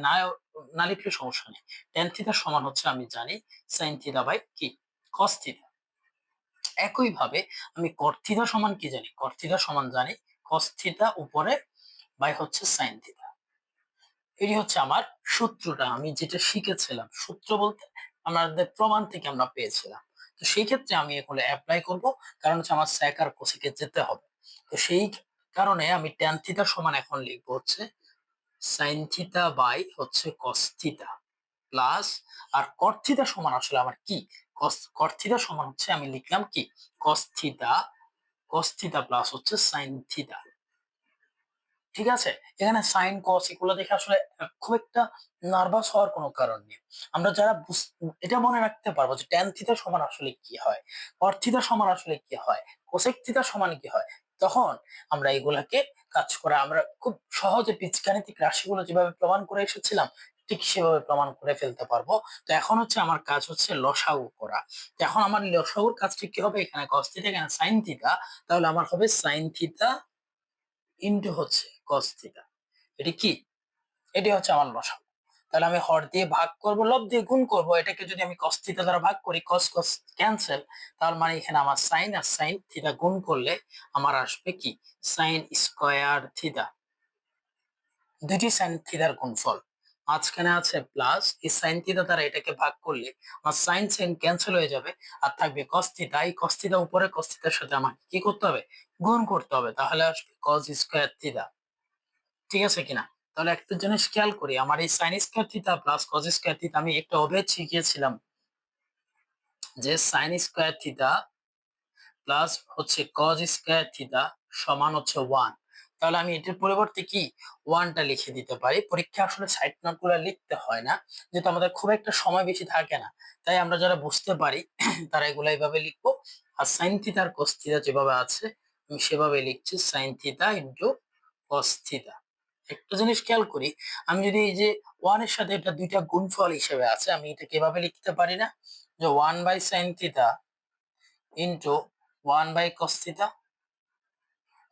না লিখলে সমস্যা নেই। tan থিটা সমান হচ্ছে আমি জানি sin থিটা বাই কি cos থিটা। একই ভাবে আমি cot থিটা সমান কি জানি? cot থিটা সমান জানি cos থিটা উপরে বাই হচ্ছে sin থিটা। এটি হচ্ছে আমার সূত্রটা, আমি যেটা শিখেছিলাম। সূত্র বলতে আমাদের প্রমাণ থেকে আমরা পেয়েছিলাম। তো সেই ক্ষেত্রে আমি এগুলো এপ্লাই করব, কারণ হচ্ছে আমার sec আর cosec এ যেতে হবে। তো সেই কারণে আমি tan থিটা সমান এখন লিখবো হচ্ছে sin থিটা বাই হচ্ছে cos থিটা প্লাস, আর cot থিটা সমান আসলে আমার কি? cot থিটা সমান হচ্ছে আমি লিখলাম কি cos থিটা প্লাস হচ্ছে sin থিটা। ঠিক আছে? এখানে সাইন কস এগুলো দেখে আসলে খুব একটা নার্ভাস হওয়ার কোনো কারণ নেই। আমরা যারা এটা মনে রাখতে পারবো যে ট্যান থিটা সমান আসলে কি হয়, কট থিটা সমান আসলে কি হয়, কোসেক থিটা সমান কি হয়, তখন আমরা এগুলাকে কাজ করা আমরা খুব সহজে বীজগাণিতিক রাশিগুলো যেভাবে প্রমাণ করে এসেছিলাম ঠিক সেভাবে প্রমাণ করে ফেলতে পারবো। তো এখন হচ্ছে আমার কাজ হচ্ছে লসাগু করা। তো এখন আমার লসাগুর কাজটা কি হবে? এখানে কস থিটা এখানে সাইন থিটা, তাহলে আমার হবে সাইন থিটা ইনটু হচ্ছে কস থিটা। এটি কি? এটি হচ্ছে আমার লসাগু। তাহলে আমি হর দিয়ে ভাগ করব, লব দিয়ে গুণ করব। এটাকে যদি আমি cos থিটা দ্বারা ভাগ করি cos cos ক্যান্সেল, তার মানে এখানে আমার সাইন আর সাইন থিটা গুণ করলে আমার আসবে কি সাইন স্কয়ার থিটা, দুটি সাইন থিটার গুণফল। মাঝখানে আছে প্লাস, এই সাইন থিটা দ্বারা এটাকে ভাগ করলে আমার সাইন সাইন ক্যান্সেল হয়ে যাবে আর থাকবে cos থিটা। এই cos থিটা উপরে cos থিটার সাথে আমাকে কি করতে হবে? গুণ করতে হবে, তাহলে আসবে cos স্কয়ার থিটা। ঠিক আছে কিনা? তাহলে একটা জিনিস খেয়াল করি, আমার এই sin square theta plus cos square theta আমি একটা অভেদ শিখিয়েছিলাম যে sin স্কয়ার থিটা প্লাস হচ্ছে cos স্কয়ার থিটা সমান হচ্ছে 1। তাহলে আমি এটার পরিবর্তে কি 1 টা লিখে দিতে পারি। পরীক্ষায় আসলে সাইড নোট গুলো লিখতে হয় না, যেহেতু আমাদের খুব একটা সময় বেশি থাকে না। তাই আমরা যারা বুঝতে পারি তারা এগুলা এইভাবে লিখবো। আর sin থিটা আর cos থিটা যেভাবে আছে আমি সেভাবে লিখছি sin theta into cos theta. একটা জিনিস খেয়াল করি, আমি যদি এই যে 1 এর সাথে এটা দুইটা গুণফল হিসেবে আছে, আমি এটাকে এভাবে লিখতে পারি না যে 1 by sin theta into 1 by cos theta,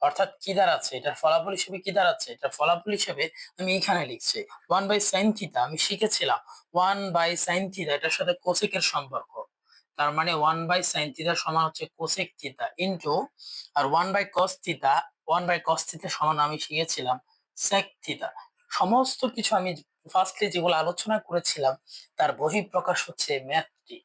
অর্থাৎ কি দাঁড়াচ্ছে এটার ফলাফল হিসেবে কি দাঁড়াচ্ছে, এটার ফলাফল হিসেবে আমি এখানে লিখছি 1 বাই sin থিটা। আমি শিখেছিলাম 1 বাই sin থিটা এটার সাথে কোসেক এর সম্পর্ক, তার মানে 1 বাই sin থিটা সমান হচ্ছে কোসেক থিটা ইনটু, আর 1 by cos theta 1 by cos theta সমান আমি শিখেছিলাম sec থিটা। সমস্ত কিছু আমি ফার্স্টলি যেগুলো আলোচনা করেছিলাম তার বহিঃপ্রকাশ হচ্ছে ম্যাথটি।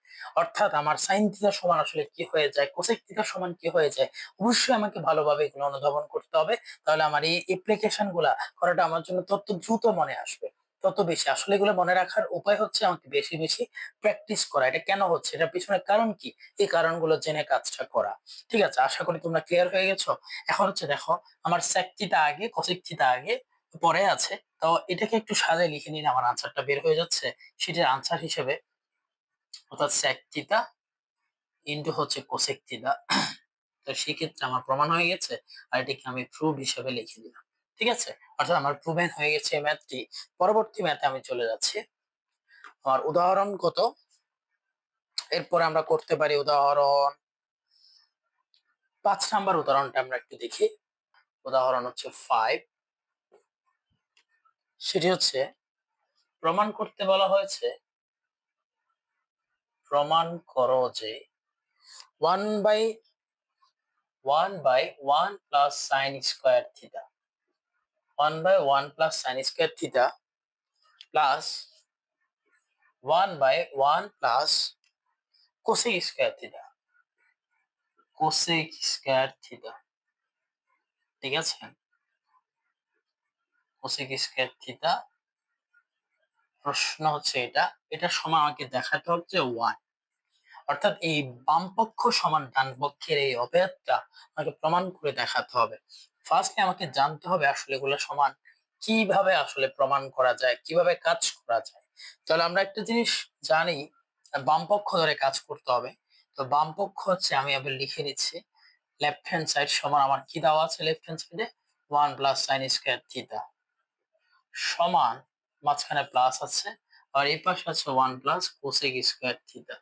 অর্থাৎ আমার sin থিটা সমান আসলে কি হয়ে যায়, কোসেক থিটা সমান কি হয়ে যায়, অবশ্যই আমাকে ভালোভাবে এগুলো অনুধাবন করতে হবে। তাহলে আমার এই অ্যাপ্লিকেশন গুলা করাটা আমার জন্য তত দ্রুত মনে আসবে, তত বেশি। আসলে এগুলো মনে রাখার উপায় হচ্ছে আমাকে বেশি বেশি প্র্যাকটিস করা। এটা কেন হচ্ছে, এটার পিছনে কারণ কি, এই কারণগুলো জেনে কাজটা করা। ঠিক আছে, আশা করি তোমরা ক্লিয়ার হয়ে গেছো। এখন হচ্ছে দেখো, আমার sec থিটা আগে cosec থিটা আগে পরে আছে, তো এটাকে একটু সাজায় লিখে নিন, আমার আনসারটা বের হয়ে যাচ্ছে। সেটার আনসার হিসেবে অর্থাৎ sec থিটা ইনটু হচ্ছে cosec থিটা। তো সেক্ষেত্রে আমার প্রমাণ হয়ে গেছে, আর এটাকে আমি প্রুফ হিসেবে লিখে দিলাম। ঠিক আছে, অর্থাৎ আমার প্রুভেন হয়ে গেছে এই ম্যাথটি। পরবর্তী ম্যাথে আমি চলে যাচ্ছি। আমার উদাহরণ কত, এরপরে আমরা করতে পারি উদাহরণ 5 নাম্বার উদাহরণটা আমরা একটু দেখি। উদাহরণ হচ্ছে 5, সেটি হচ্ছে প্রমাণ করতে বলা হয়েছে, প্রমাণ করো যে 1 by 1 plus sine square theta, 1 by 1 plus sine square theta plus 1 by 1 plus cosec square theta cosec square theta. ঠিক আছে? কোসেক স্কয়ার থিটা, প্রশ্ন হচ্ছে এটা। এটার সমান আমাকে দেখাতে হচ্ছে 1। অর্থাৎ এই বাম পক্ষ সমান ডান পক্ষের এই অভেদটা আমাকে প্রমাণ করে দেখাতে হবে। ফার্স্টলি আমাকে জানতে হবে আসলে এগুলো সমান কিভাবে আসলে প্রমাণ করা যায়, কিভাবে কাজ করা যায়। তাহলে আমরা একটা জিনিস জানি, বাম পক্ষ ধরে কাজ করতে হবে। তো বাম পক্ষ হচ্ছে, আমি আবার লিখে নিচ্ছি, লেফট হ্যান্ড সাইড সমান আমার কি দেওয়া আছে লেফট হ্যান্ড সাইডে, 1 প্লাস সাইন স্কয়ার থিটা সমান, মাঝখানে প্লাস আছে, আর এই পাশে আছে 1 প্লাস কোসেক স্কয়ার থিটা।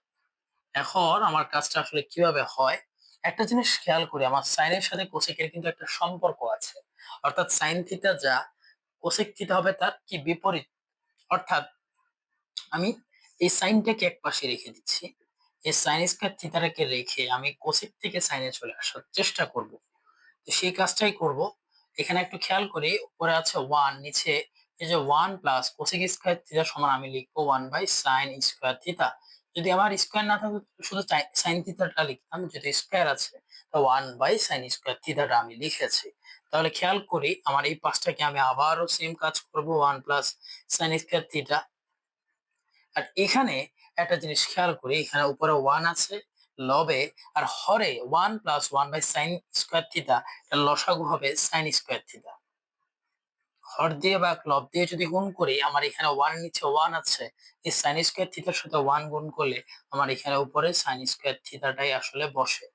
এখন আমার কাজটা আসলে কিভাবে হয়, একটা জিনিস খেয়াল করি, আমার সাইনের সাথে কোসেকের কিন্তু একটা সম্পর্ক আছে। অর্থাৎ সাইন থিটা যা, কোসেক থিটা হবে তার কি বিপরীত। অর্থাৎ আমি এই সাইনটাকে এক পাশে রেখে দিচ্ছি, এই সাইন স্কয়ার থিটাটাকে রেখে আমি কোসেক থেকে সাইনে চলে আসার চেষ্টা করব। তো সেই কাজটাই করব। এখানে একটু খেয়াল করি, উপরে আছে 1, নিচে এই যে 1 প্লাস কোসেক স্কয়ার থিটা সমান আমি লিখবো 1 বাই সাইন স্কয়ার থিটা। যদি আমার স্কয়ার না থাকতো শুধু সাইন থিটাটা লিখতাম, যেটা স্কয়ার আছে তো 1 বাই সাইন স্কয়ার থিটাটা আমি লিখেছি। তাহলে খেয়াল করি আমার এই পাশটাকে আমি আবারও সেম কাজ করব, 1 প্লাস সাইন স্কয়ার থিটা। আর এখানে একটা জিনিস খেয়াল করি, এখানে উপরে 1 আছে লবে, আর হরে 1 plus 1 by sine square theta, এর লসাগু হবে সাইন স্কয়ার থিটা। হর দিয়ে বা লব দিয়ে যদি গুণ করি, আমার এখানে 1 নিচে 1 আছে, এই সাইন স্কয়ার থিটার সাথে 1 গুণ করলে আমার এখানে উপরে সাইন স্কয়ার থিটাটাই আসলে বসে,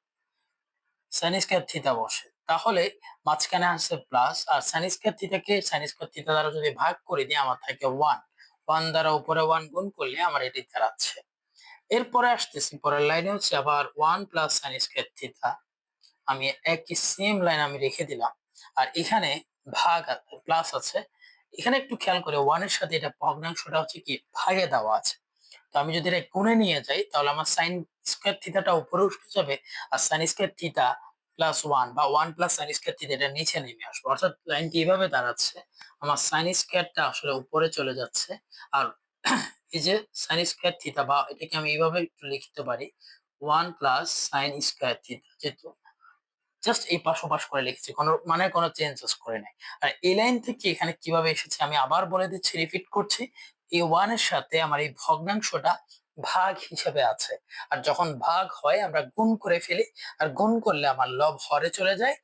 সাইন স্কয়ার থিটা বসে। তাহলে মাঝখানে আছে প্লাস, আর সাইন স্কয়ার থিটাকে সাইন স্কয়ার থিটা দ্বারা যদি ভাগ করে দিই আমার থাকে 1, 1 দ্বারা উপরে 1 গুণ করলে আমার এটি দাঁড়াচ্ছে। এরপরে আসতেছি পরের লাইনে হচ্ছে আবার 1 প্লাস সাইন স্কয়ার থিটা, আমি একই সেম লাইন আমি রেখে দিলাম। আর এখানে ভাগ প্লাস আছে, এখানে একটু খেয়াল করে 1 এর সাথে এটা ভগ্নাংশটা হচ্ছে কি ভাগে দেওয়া আছে। তো আমি যদি এটা গুণে নিয়ে যাই তাহলে আমার সাইন স্কয়ার থিটাটা উপরে উঠে যাবে, আর সাইন স্কয়ার থিটা প্লাস 1 বা 1 প্লাস সাইন স্কয়ার থিটা এটা নিচে নেমে আসবে। অর্থাৎ লাইনটি এভাবে দাঁড়াচ্ছে, আমার সাইন স্কয়ারটা আসলে উপরে চলে যাচ্ছে, আর এই যে সাইন স্কয়ার থিটা, বা এটাকে আমি এইভাবে একটু লিখতে পারি, 1 প্লাস সাইন স্কয়ার থিটা, যেহেতু জাস্ট এই পাশ ওপাশ করে লিখছি, কোনো মানে কোনো চেঞ্জেস করে নাই। আর এই লাইন থেকে এখানে কিভাবে এসেছে আমি আবার বলে দিচ্ছি, রিপিট করছি। এই 1 এর সাথে আমার এই ভগ্নাংশটা ভাগ হিসেবে আছে, আর যখন ভাগ হয় আমরা গুণ করে ফেলি, আর গুণ করলে আমার লব হরে চলে যায়,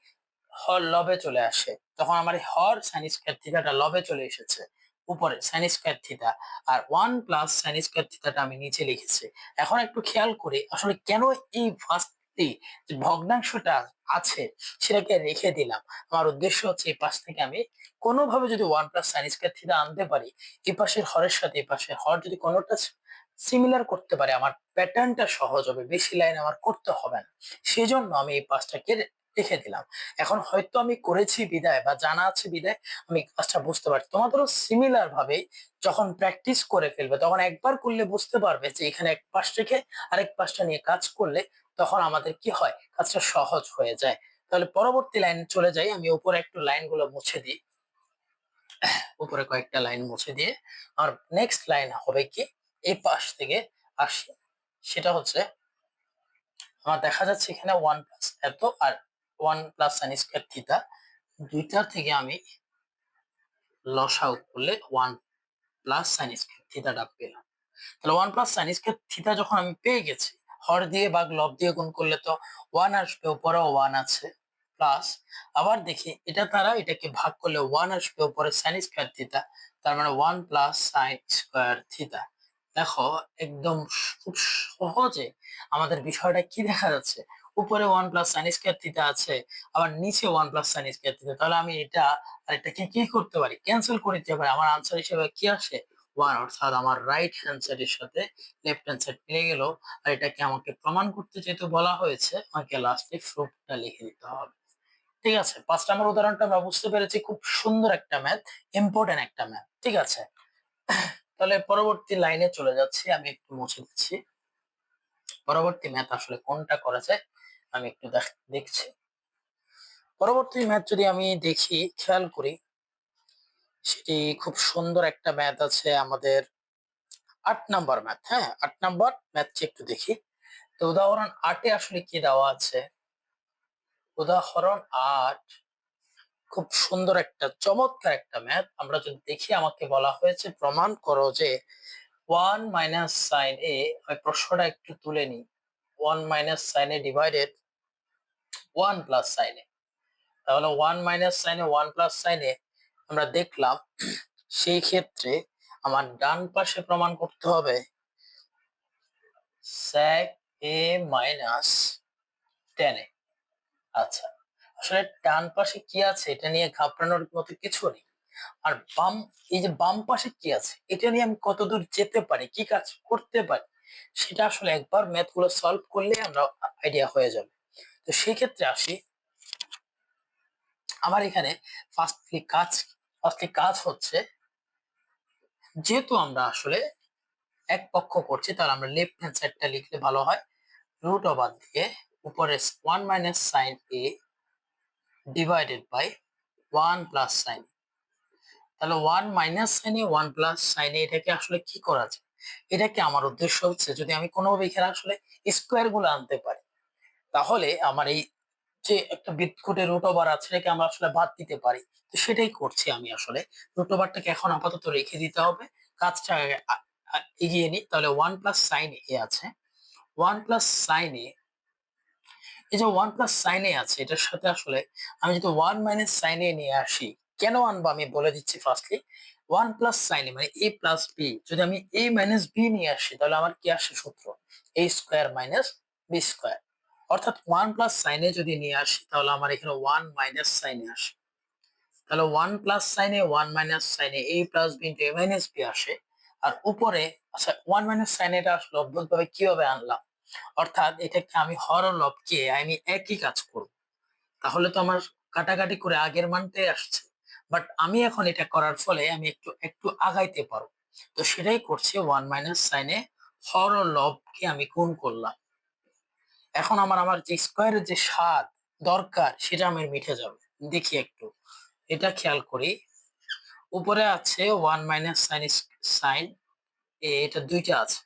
হর লবে চলে আসে, তখন আমার এই হর সাইন স্কয়ার থিটাটা লবে চলে এসেছে, উপরে সাইন স্কয়ার থিটা, আর 1 প্লাস সাইন স্কয়ার থিটাটা আমি নিচে লিখেছি। এখন একটু খেয়াল করি আসলে কেন এই ফার্স্টলি যে ভগ্নাংশটা আছে সেটাকে রেখে দিলাম। আমার উদ্দেশ্য হচ্ছে এই পাশ থেকে আমি কোনোভাবে যদি 1 প্লাস সাইন স্কয়ার থিটা আনতে পারি, এই পাশের হরের সাথে এই পাশের হর যদি কোনোটা সিমিলার করতে পারে, আমার প্যাটার্নটা সহজ হবে, বেশি লাইন আমার করতে হবে না। সেজন্য আমি এই পাশটাকে রেখে দিলাম। এখন হয়তো আমি করেছি বিদায় বা জানা আছে বিদায় আমি কাজটা বুঝতে পারছি, তোমাদেরও সিমিলার ভাবে যখন প্র্যাকটিস করে ফেলবে তখন একবার করলে বুঝতে পারবে যে এখানে এক পাশ রেখে আরেক পাশটা নিয়ে কাজ করলে তখন আমাদের কি হয়, কাজটা সহজ হয়ে যায়। তাহলে পরবর্তী লাইন চলে যাই, আমি উপরে একটু লাইন গুলো মুছে দিই, উপরে কয়েকটা লাইন মুছে দিয়ে আমার নেক্সট লাইন হবে কি, এই পাশ থেকে আসি, সেটা হচ্ছে আমার দেখা যাচ্ছে এখানে 1 প্লাস এত আর 1 প্লাস সাইন স্কয়ার থিটা, দুইটার থেকে আমি লসাগু করলে 1 প্লাস সাইন স্কয়ার থিটাটা পেলাম। তাহলে 1 প্লাস সাইন স্কয়ার থিটা যখন আমি পেয়ে গেছি, হর দিয়ে ভাগ লব দিয়ে গুণ করলে তো 1 আসবে, উপরেও 1 আছে, প্লাস আবার দেখি এটা দ্বারা এটাকে ভাগ করলে 1 আসবে, উপরে সাইন স্কয়ার থিটা, তার মানে 1 প্লাস সাইন স্কয়ার থিটা। দেখো একদম খুব সহজে আমাদের বিষয়টা কি দেখা যাচ্ছে, উপরে 1 প্লাস সাইন স্কয়ার থিটা আছে, আবার নিচে 1 প্লাস সাইন স্কয়ার থিটা, তাহলে আমি এটা আর এটাকে কি করতে পারি, ক্যান্সেল করে দিতে পারি, আমার আনসার হিসেবে কি আসে 1, অর্থাৎ আমার রাইট হ্যান্ড সাইডের সাথে লেফট হ্যান্ড সাইড মিলে গেল। আর এটাকে আমাকে প্রমাণ করতে যেহেতু বলা হয়েছে, আমাকে লাস্টে প্রুফটা লিখে দিতে হবে। ঠিক আছে, 5 নম্বর উদাহরণটা আমরা বুঝতে পেরেছি, খুব সুন্দর একটা ম্যাথ, ইম্পর্টেন্ট একটা ম্যাথ। ঠিক আছে, তাহলে পরবর্তী লাইনে চলে যাচ্ছি, আমি একটু মুছে দিচ্ছি। পরবর্তী ম্যাথ আসলে কোনটা করা যায় আমি একটু দেখছি। পরবর্তী ম্যাথ যদি আমি দেখি, খেয়াল করি, সেটি খুব সুন্দর একটা ম্যাথ আছে আমাদের, 8 নাম্বার ম্যাথ। হ্যাঁ, 8 নাম্বার ম্যাথটি একটু দেখি। তো উদাহরণ 8 এ আসলে কি দেওয়া আছে, উদাহরণ 8 খুব সুন্দর একটা চমৎকার একটা ম্যাথ। আমরা যদি দেখি আমাকে বলা হয়েছে প্রমাণ করো যে 1 মাইনাস সাইন এ, আমি প্রশ্নটা একটু তুলে নিই। 1 minus sine A divided 1 plus sine এ। তাহলে 1 মাইনাস সাইন এ 1 প্লাস সাইন এ আমরা দেখলাম। সেই ক্ষেত্রে আমার ডান পাশে প্রমাণ করতে হবে sec a মাইনাস tan এ। আচ্ছা, আসলে ডান পাশে কি আছে এটা নিয়ে ঘাবড়ানোর মতো কিছু নেই। আর এই যে বাম পাশে কি আছে এটা নিয়ে আমি কতদূর যেতে পারি, কি কাজ করতে পারি, সেটা আসলে একবার ম্যাথ গুলো সলভ করলে আমরা আইডিয়া হয়ে যাবে। তো সেই ক্ষেত্রে আসি, আমার এখানে ফার্স্টলি কাজ হচ্ছে, যেহেতু আমরা আসলে এক পক্ষ করছি তাহলে আমরা লেফট হ্যান্ড সাইডটা লিখলে ভালো হয়। রুট ওভার দিয়ে উপরে 1 minus sine A divided by 1 plus sine. তাহলে 1 মাইনাস সাইনে 1 প্লাস সাইনে এটাকে আসলে কি করা যায়? এটাকে আমার উদ্দেশ্য হচ্ছে যদি আমি কোনোভাবে এখানে আসলে স্কোয়ার গুলো আনতে পারি, তাহলে আমার এই যে একটা বৃত্তকূটের রুট ওভার আছে এটাকে আমরা আসলে বাদ দিতে পারি। তো সেটাই করছি আমি আসলে। রুট ওভারটাকে এখন আপাতত রেখে দিতে হবে, কাজটা এগিয়ে নিই। তাহলে 1 প্লাস সাইন এ আছে, 1 প্লাস সাইন এ, এই যে 1 প্লাস সাইন এ আছে এটার সাথে আসলে আমি যদি 1 মাইনাস সাইন এ নিয়ে আসি, কেন আনবো আমি বলে দিচ্ছি। ফার্স্টলি 1 প্লাস সাইন এ মানে এ প্লাস বি, যদি আমি এ মাইনাস বি নিয়ে আসি তাহলে আমার কি আসে সূত্র? এ স্কোয়ার মাইনাস বি স্কোয়ার। অর্থাৎ 1 প্লাস সাইন এ যদি নিয়ে আসি তাহলে আমার এখানে 1 মাইনাস সাইন এ আসে। তাহলে 1 plus sine A 1 minus sine A plus B into A minus B আসে। আর উপরে, আচ্ছা 1 মাইনাস সাইন এটা আসলে অদ্ভুত ভাবে কিভাবে আনলাম? অর্থাৎ এটাকে আমি হর ও লবকে আমি একই কাজ করব, তাহলে তো আমার কাটাকাটি করে আগের মানটাই আসছে। বাট আমি এখন এটা করার ফলে আমি একটু একটু আগাইতে পারবো। তো সেটাই করছি, 1 মাইনাস সাইনে হর ও লবকে আমি গুণ করলাম। এখন আমার আমার যে স্কোয়ারের যে স্বাদ দরকার সেটা আমার মিটে যাবে। দেখি একটু এটা খেয়াল করি। উপরে আছে 1 মাইনাস সাইন এটা দুইটা আছে,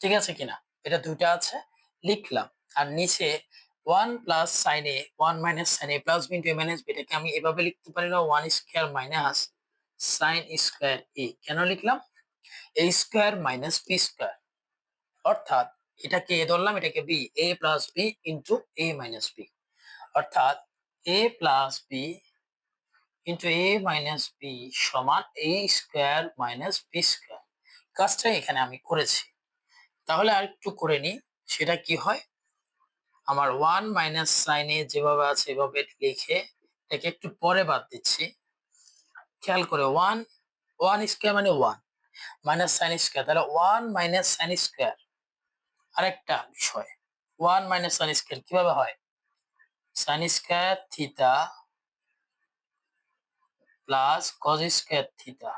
ঠিক আছে কিনা? এটা দুইটা আছে, লিখলাম। আর নিচে 1 plus sine A 1 minus sine A plus B into A minus B, এটাকে আমি এভাবে লিখতে পারি না, 1 স্কয়ার মাইনাস সাইন স্কয়ার এ। কেন লিখলাম? এ স্কয়ার মাইনাস বি স্কয়ার। অর্থাৎ এটাকে এ ধরলাম, এটাকে B, A plus B into A minus B. অর্থাৎ এ plus B into A minus B সমান এ স্কয়ার মাইনাস বি স্কয়ার। কাজটা এখানে আমি করেছি। তাহলে আরেকটু করে নিই, সেটা কি হয়? আমার 1 মাইনাস সাইন এ যেভাবে আছে এভাবে লিখে এটাকে একটু পরে বাদ দিচ্ছি। খেয়াল করে 1 স্কয়ার মানে 1 মাইনাস সাইন স্কয়ার, তাহলে 1 মাইনাস সাইন স্কয়ার। আরেকটা বিষয়, 1 মাইনাস সাইন স্কয়ার কিভাবে হয়? Sign square theta plus cos square theta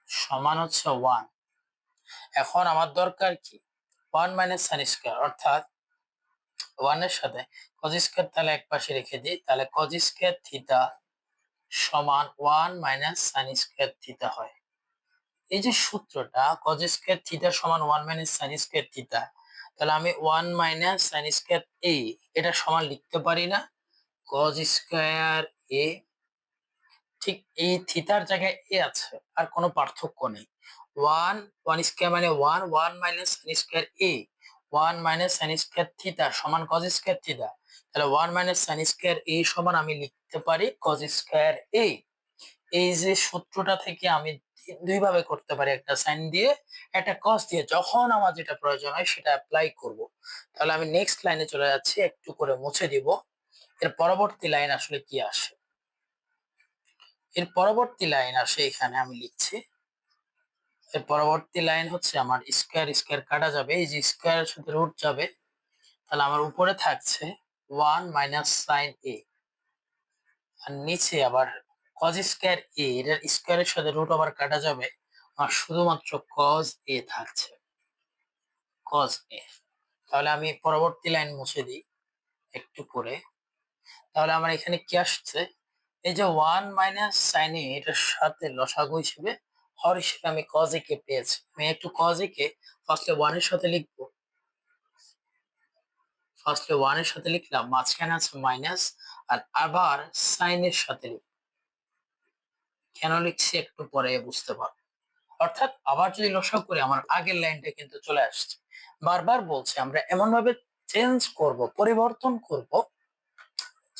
সমান হচ্ছে 1। এখন আমার দরকার কি? 1 মাইনাস সাইন স্কয়ার, অর্থাৎ 1 এর সাথে কজ স্কয়ার তাহলে এক পাশে রেখে দিই, তাহলে কজ স্কয়ার থিটা সমান 1 মাইনাস সাইন স্কয়ার থিটা হয়। এই যে সূত্রটা cos স্কয়ার থিটা সমান 1 মাইনাস সাইন স্কয়ার থিটা, তাহলে আমি 1 মাইনাস সাইন স্কয়ার এ এটা সমান লিখতে পারি না cos স্কয়ার এ। ঠিক এই থিটার জায়গায় এ আছে, আর কোনো পার্থক্য নেই। 1 স্কয়ার মানে 1 মাইনাস সাইন স্কয়ার এ, 1 মাইনাস সাইন স্কয়ার থিটা সমান cos স্কয়ার থিটা। তাহলে 1 মাইনাস সাইন স্কয়ার এ সমান আমি লিখতে পারি cos স্কয়ার এ। এই যে সূত্রটা থেকে আমি দুই ভাবে করতে পারি, একটা সাইন দিয়ে একটা কস দিয়ে, যখন আমার যেটা প্রয়োজন হয় সেটা অ্যাপ্লাই করব। তাহলে আমি নেক্সট লাইনে চলে যাচ্ছি, একটু করে মুছে দিব। এর পরবর্তী লাইন আসলে কি আসে? এর পরবর্তী লাইন আসে এখানে আমি লিখছি। এর পরবর্তী লাইন হচ্ছে আমার স্কয়ার স্কয়ার কাটা যাবে, এই যে স্কয়ারের সাথে রুট যাবে, তাহলে আমার উপরে থাকছে 1 মাইনাস সাইন এ, আর নিচে আবার cos স্কয়ার এ, এর স্কয়ারের সাথে রুট ওভার কাটা যাবে, আর শুধুমাত্র cos এ থাকছে, cos এ। তাহলে আমি পরবর্তী লাইন মুছে দিই একটু করে। তাহলে আমার এখানে কি আসছে? এই যে 1 মাইনাস সাইন এ এটার সাথে লসাগু হিসেবে হর হিসেবে আমি cos এ কে পেয়েছি। আমি একটু cos এ কে ফার্স্টে 1 এর সাথে লিখবো, ফার্স্টে 1 এর সাথে লিখলাম, মাঝখানে আছে মাইনাস, আর আবার সাইন এর সাথে কেন লিখছি একটু পরে বুঝতে পারবো। অর্থাৎ আবার যদি লসাগু করি আমার আগের লাইনটা কিন্তু চলে আসছে। বারবার বলছি আমরা এমন ভাবে চেঞ্জ করব, পরিবর্তন করব,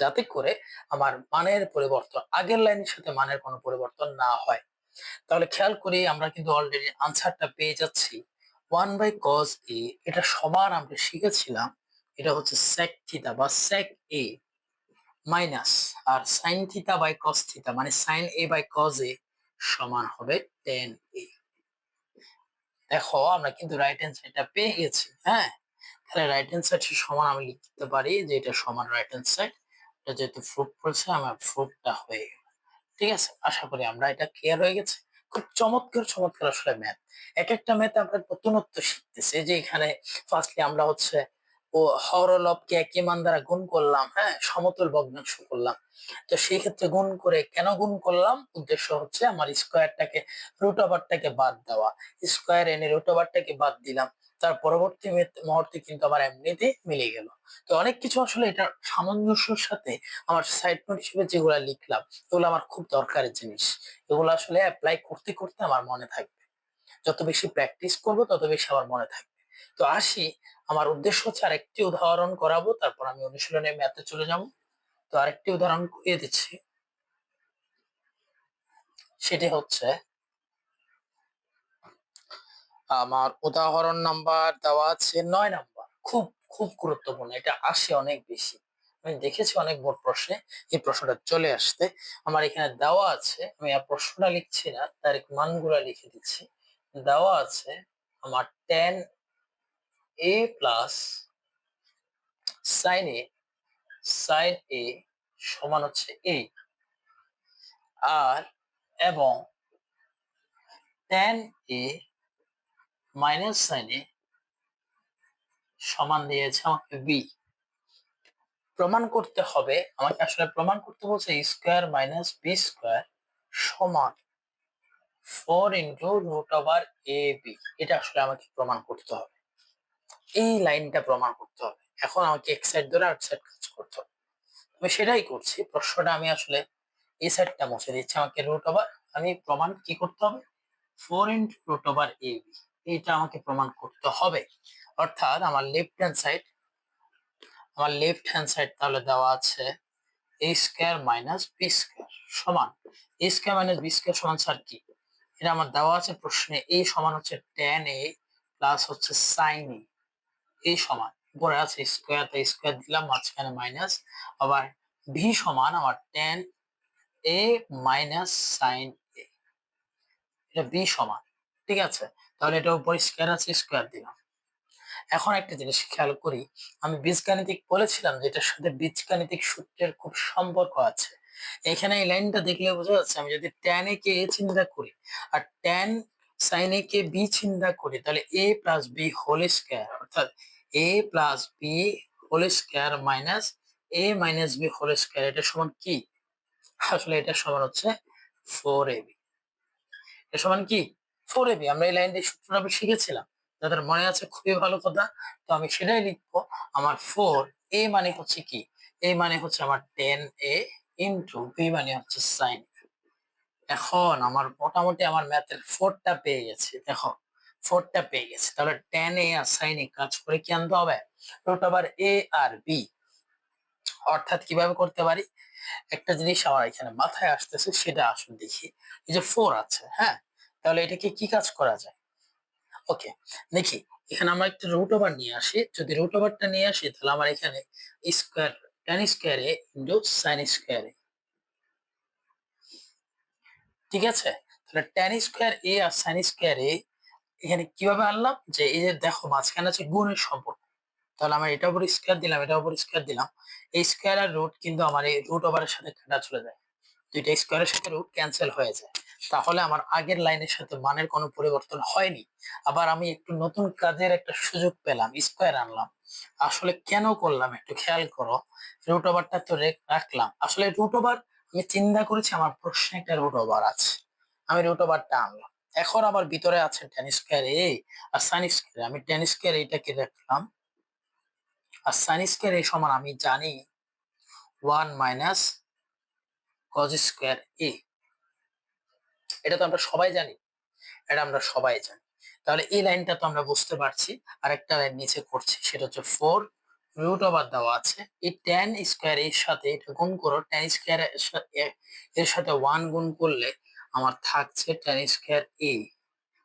যাতে করে আমার মানের পরিবর্তন আগের লাইনের সাথে মানের কোনো পরিবর্তন না হয়। তাহলে খেয়াল করি আমরা কিন্তু অলরেডি আনসারটা পেয়ে যাচ্ছি। 1/cos a, এটা সবার আমরা শিখেছিলাম, এটা হচ্ছে sec থিটা বা sec a মাইনাস, আর sin theta by cos theta মানে sin a by cos a সমান হবে tan a। দেখো আমরা কিন্তু রাইট হ্যান্ড সাইডটা পেয়ে গেছি। হ্যাঁ, তাহলে রাইট হ্যান্ড সাইড সমান আমি লিখতে পারি যে এটা সমান রাইট হ্যান্ড সাইড। এটা যেহেতু প্রুফ করেছে আমার প্রুফটা হয়ে গেল। ঠিক আছে, আশা করি আমরা এটা ক্লিয়ার হয়ে গেছে। খুব চমৎকার চমৎকার আসলে ম্যাথ। এক একটা ম্যাথ আমরা নতুনত্ব শিখতেছি। যে এখানে ফার্স্টলি আমরা হচ্ছে ও হর ও লবকে একই মান দ্বারা গুণ করলাম, হ্যাঁ, সমতুল ভগ্নাংশ করলাম। তো সেই ক্ষেত্রে গুণ করে কেন গুণ করলাম, উদ্দেশ্য হচ্ছে আমার স্কোয়ারটাকে রুট ওভারটাকে বাদ দেওয়া। স্কোয়ার এনে রুট ওভারটাকে বাদ দিলাম, তার পরবর্তী মুহূর্তে কিন্তু আমার এমনিতেই মিলে গেল। তো অনেক কিছু আসলে এটা সামঞ্জস্যের সাথে আমার সাইড নোট হিসেবে যেগুলা লিখলাম এগুলো আমার খুব দরকারি জিনিস। এগুলো আসলে অ্যাপ্লাই করতে করতে আমার মনে থাকবে। যত বেশি প্র্যাকটিস করব তত বেশি আমার মনে থাকবে। তো আসি, আমার উদ্দেশ্য হচ্ছে আরেকটি উদাহরণ করাবো, তারপর আমি অনুশীলনে ম্যাথে চলে যাব। তো আরেকটি উদাহরণ করিয়ে দিচ্ছি, সেটি হচ্ছে আমার উদাহরণ নাম্বার দেওয়া আছে 9 নাম্বার। খুব খুব গুরুত্বপূর্ণ, এটা আসে অনেক বেশি, আমি দেখেছি অনেক বোর্ড প্রশ্নে এই প্রশ্নটা চলে আসতে। আমার এখানে দেওয়া আছে, আমি আর প্রশ্নটা লিখছি না, তার মানগুলা লিখে দিচ্ছি। দেওয়া আছে আমার tan a plus sin a sin a সমান হচ্ছে a, আর এবং tan a minus sin a সমান দিয়েছে আমাকে b। প্রমাণ করতে হবে, আমাকে আসলে প্রমাণ করতে বলছে স্কোয়ার মাইনাস বি স্কোয়ার সমান 4 × √a b। এটা আসলে আমাকে প্রমাণ করতে হবে, এই লাইনটা প্রমাণ করতে হবে। এখন আমাকে এক সাইড ধরে আরেক সাইড কাজ করতে হবে, আমি সেটাই করছি। প্রশ্নটা আমি আসলে এই সাইডটা মুছে দিচ্ছি, আমাকে রুট ওভার, আমি প্রমাণ কি করতে হবে, 4 × √a b, এইটা আমাকে প্রমাণ করতে হবে। অর্থাৎ আমার লেফট হ্যান্ড সাইড তাহলে দেওয়া আছে a square minus B square সমান, a square minus B square সমান স্যার কি, এটা আমার দেওয়া আছে প্রশ্নে। a সমান হচ্ছে tan a প্লাস হচ্ছে sin a, এই সমান উপরে আছে স্কয়ার, তাই স্কয়ার দিলাম, মাঝখানে মাইনাস, আবার v সমান আমার tan a minus sin a, এটা v সমান। ঠিক আছে, তাহলে এটা উপরে স্কয়ার আছে, স্কয়ার দিলাম। এখন একটা জিনিস খেয়াল করি, আমি বীজগাণিতিক বলেছিলাম যে এটার সাথে বীজগাণিতিক সূত্রের খুব সম্পর্ক আছে। এখানে এই লাইনটা দেখলে বোঝা যাচ্ছে, আমি যদি tan a কে a চিন্তা করি আর tan sin a K b চিন্তা করি, তাহলে a plus B whole square, অর্থাৎ a plus B whole square minus a minus B whole square, এটা সমান কি, আসলে এটা সমান হচ্ছে 4ab। এটা সমান কি, 4ab। আমরা এই লাইনটি সূত্রটা শিখেছিলাম, যাদের মনে আছে খুবই ভালো কথা। তো আমি সেটাই লিখবো, আমার 4 a মানে হচ্ছে কি, a মানে হচ্ছে আমার tan a ইন্টু b মানে হচ্ছে sin। এখন আমার মোটামুটি আমার ম্যাথের 4টা পেয়ে গেছে। দেখো 4টা পেয়ে গেছে, তাহলে tan a আর sin a কাজ করে কি আনতে হবে, রুট ওভার a আর b। অর্থাৎ কিভাবে করতে পারি, একটা জিনিস আমার এখানে মাথায় আসতেছে, সেটা আসলে দেখি। এই যে 4 আছে, হ্যাঁ, তাহলে এটাকে কি কাজ করা যায়, ওকে দেখি। এখানে আমরা একটা রুট ওভার নিয়ে আসি, যদি রুট ওভারটা নিয়ে আসি তাহলে আমার এখানে square tan square a into sin square a, ঠিক আছে। তাহলে tan স্কয়ার a আর sin স্কয়ার a এখানে কিভাবে আনলাম, যে এই যে দেখো মাঝখানে আছে গুণের সম্পর্ক, তাহলে আমরা এটা উপর স্কয়ার দিলাম, এটা উপর স্কয়ার দিলাম, এই স্কয়ার আর রুট কিন্তু আমার এই রুট ওভারের সাথে কাটা চলে যায়, দুইটা স্কয়ারের সাথে রুট ক্যান্সেল হয়ে যায়। তাহলে আমার আগের লাইনের সাথে মানের কোনো পরিবর্তন হয়নি। আবার আমি একটু নতুন কাজের একটা সুযোগ পেলাম, স্কয়ার আনলাম। আসলে কেন করলাম একটু খেয়াল করো, রুট ওভারটা তো রাখলাম, আসলে রুট ওভার আমি চিন্তা করেছি আমার প্রশ্নে একটা রুট ওভার আছে, আমি রুট ওভারটা আনলাম। এখন আমার ভিতরে আছে tan স্কয়ার a আর sin স্কয়ার, আমি tan স্কয়ার এটাকে রাখলাম, আর সাইন স্কোয়ার এ সমান আমি জানি 1 মাইনাস কজ স্কোয়ার এ। এটা তো আমরা সবাই জানি, এটা আমরা সবাই জানি। তাহলে এই লাইনটা তো আমরা বুঝতে পারছি। আরেকটা লাইন নিচে করছি, সেটা হচ্ছে 4 রুট ওভার দেওয়া আছে, এই ট্যান স্কোয়ার এর সাথে এটা গুণ করো, ট্যান স্কোয়ার এর সাথে 1 গুণ করলে আমার থাকছে ট্যান স্কোয়ার এ,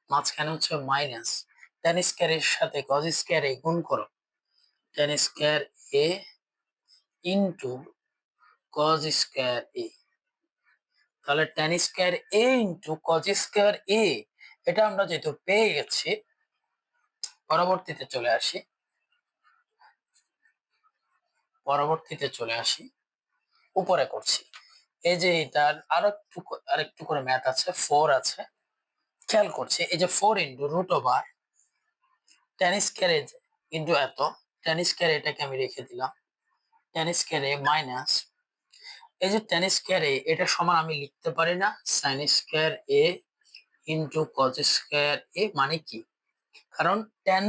মাঝখানে হচ্ছে মাইনাস ট্যান স্কোয়ার এর সাথে কজ স্কোয়ার এ গুণ করো, tan square a into cos square এ। তাহলে tan square a into cos square এ, এটা আমরা যেহেতু পেয়ে গেছি, পরবর্তীতে চলে আসি, উপরে করছি। এই যে এটার আরেকটু করে ম্যাথ আছে, 4 আছে, খেয়াল করছি। এই যে 4 into root over tan square a into এত, ট্যান স্কোয়ার এটাকে আমি রেখে দিলাম, ট্যান স্কোয়ার এ মাইনাস এই যে ট্যান স্কোয়ার এ, এটা সমান আমি লিখতে পারি না sine square a into cos square a. মানে কি? কারণ ট্যান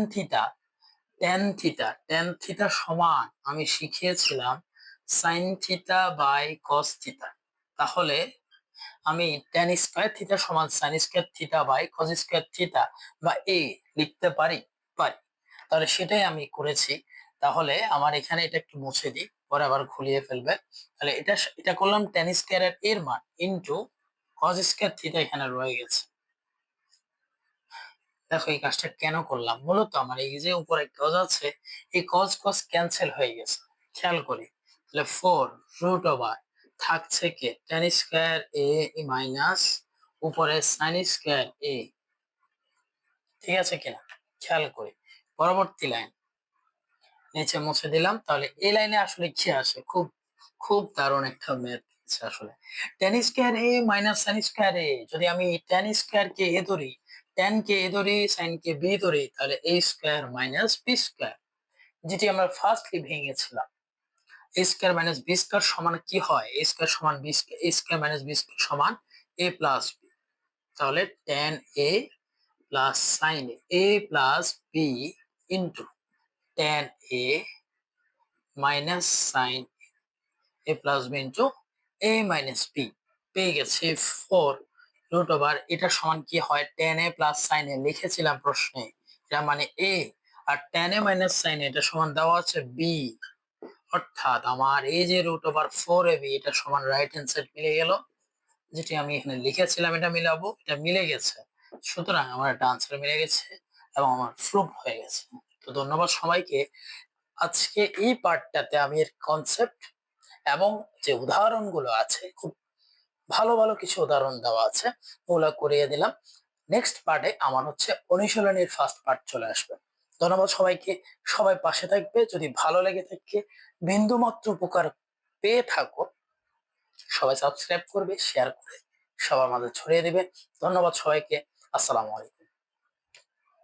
থিটা সমান আমি শিখিয়েছিলাম sine theta by cos theta. তাহলে আমি ট্যান স্কোয়ার থিটা সমান sine square theta by cos square theta বা এ লিখতে পারি। তাহলে সেটাই আমি করেছি। তাহলে আমার এখানে এটা একটু মুছে দিই, পরে আবার ঘুরিয়ে ফেলবে। তাহলে এটা করলাম ট্যান স্কোয়ার এর মান ইন্টু কস স্কোয়ার থিটা এখানে রয়ে গেছে। দেখো এই কাজটা কেন করলাম, মূলত আমার এই যে উপরে কজ আছে, এই কজ কজ ক্যান্সেল হয়ে গেছে, খেয়াল করি। তাহলে 4 রুট ওভার থাকছে কে ট্যান স্কোয়ার এ মাইনাস উপরে সাইন স্কোয়ার এ। ঠিক আছে কিনা খেয়াল করি। পরবর্তী লাইন নিচে মুছে দিলাম। তাহলে এই লাইনে আসলে কি আসে, খুব খুব দারুণ একটা ম্যাথ আছে আসলে। ট্যান স্কোয়ার এ মাইনাস সাইন স্কোয়ার এ, যদি আমি ট্যান স্কোয়ার কে এ ধরি, ট্যান কে এ ধরি, সাইন কে বি ধরি, তাহলে A square minus B square, যেটি আমরা ফার্স্টলি ভেঙেছিলাম। A square minus B square সমান কি হয়, এ স্কোয়ার সমান B square, A square minus B square সমান এ প্লাস বি। তাহলে tan A plus sine A plus B into tan A minus sine A plus B into A minus B. পেয়ে গেছি 4 root over, এটা সমান কি হয়, tan A plus sine A লিখেছিলাম প্রশ্নে, এটা মানে এ, আর ট্যান এ মাইনাস সাইন এটা সমান দেওয়া আছে বি। অর্থাৎ আমার এই যে রুট ওভার 4 এ বি, এটা সমান রাইট হ্যান্ড সাইড মিলে গেল, যেটি আমি এখানে লিখেছিলাম এটা মিলাবো, এটা মিলে গেছে। সুতরাং আমার একটা আনসার মিলে গেছে এবং আমার প্রুফ হয়ে গেছে। তো ধন্যবাদ সবাইকে। আজকে এই পার্টটাতে আমি এর কনসেপ্ট এবং যে উদাহরণগুলো আছে, খুব ভালো ভালো কিছু উদাহরণ দেওয়া আছে, ওগুলো করিয়ে দিলাম। নেক্সট পার্টে আমার হচ্ছে অনুশীলনীর ফার্স্ট পার্ট চলে আসবে। ধন্যবাদ সবাইকে, সবাই পাশে থাকবে। যদি ভালো লেগে থাকে, বিন্দুমাত্র উপকার পেয়ে থাকো, সবাই সাবস্ক্রাইব করবে, শেয়ার করে সবার মাঝে ছড়িয়ে দিবে। ধন্যবাদ সবাইকে। আসসালামু আলাইকুম।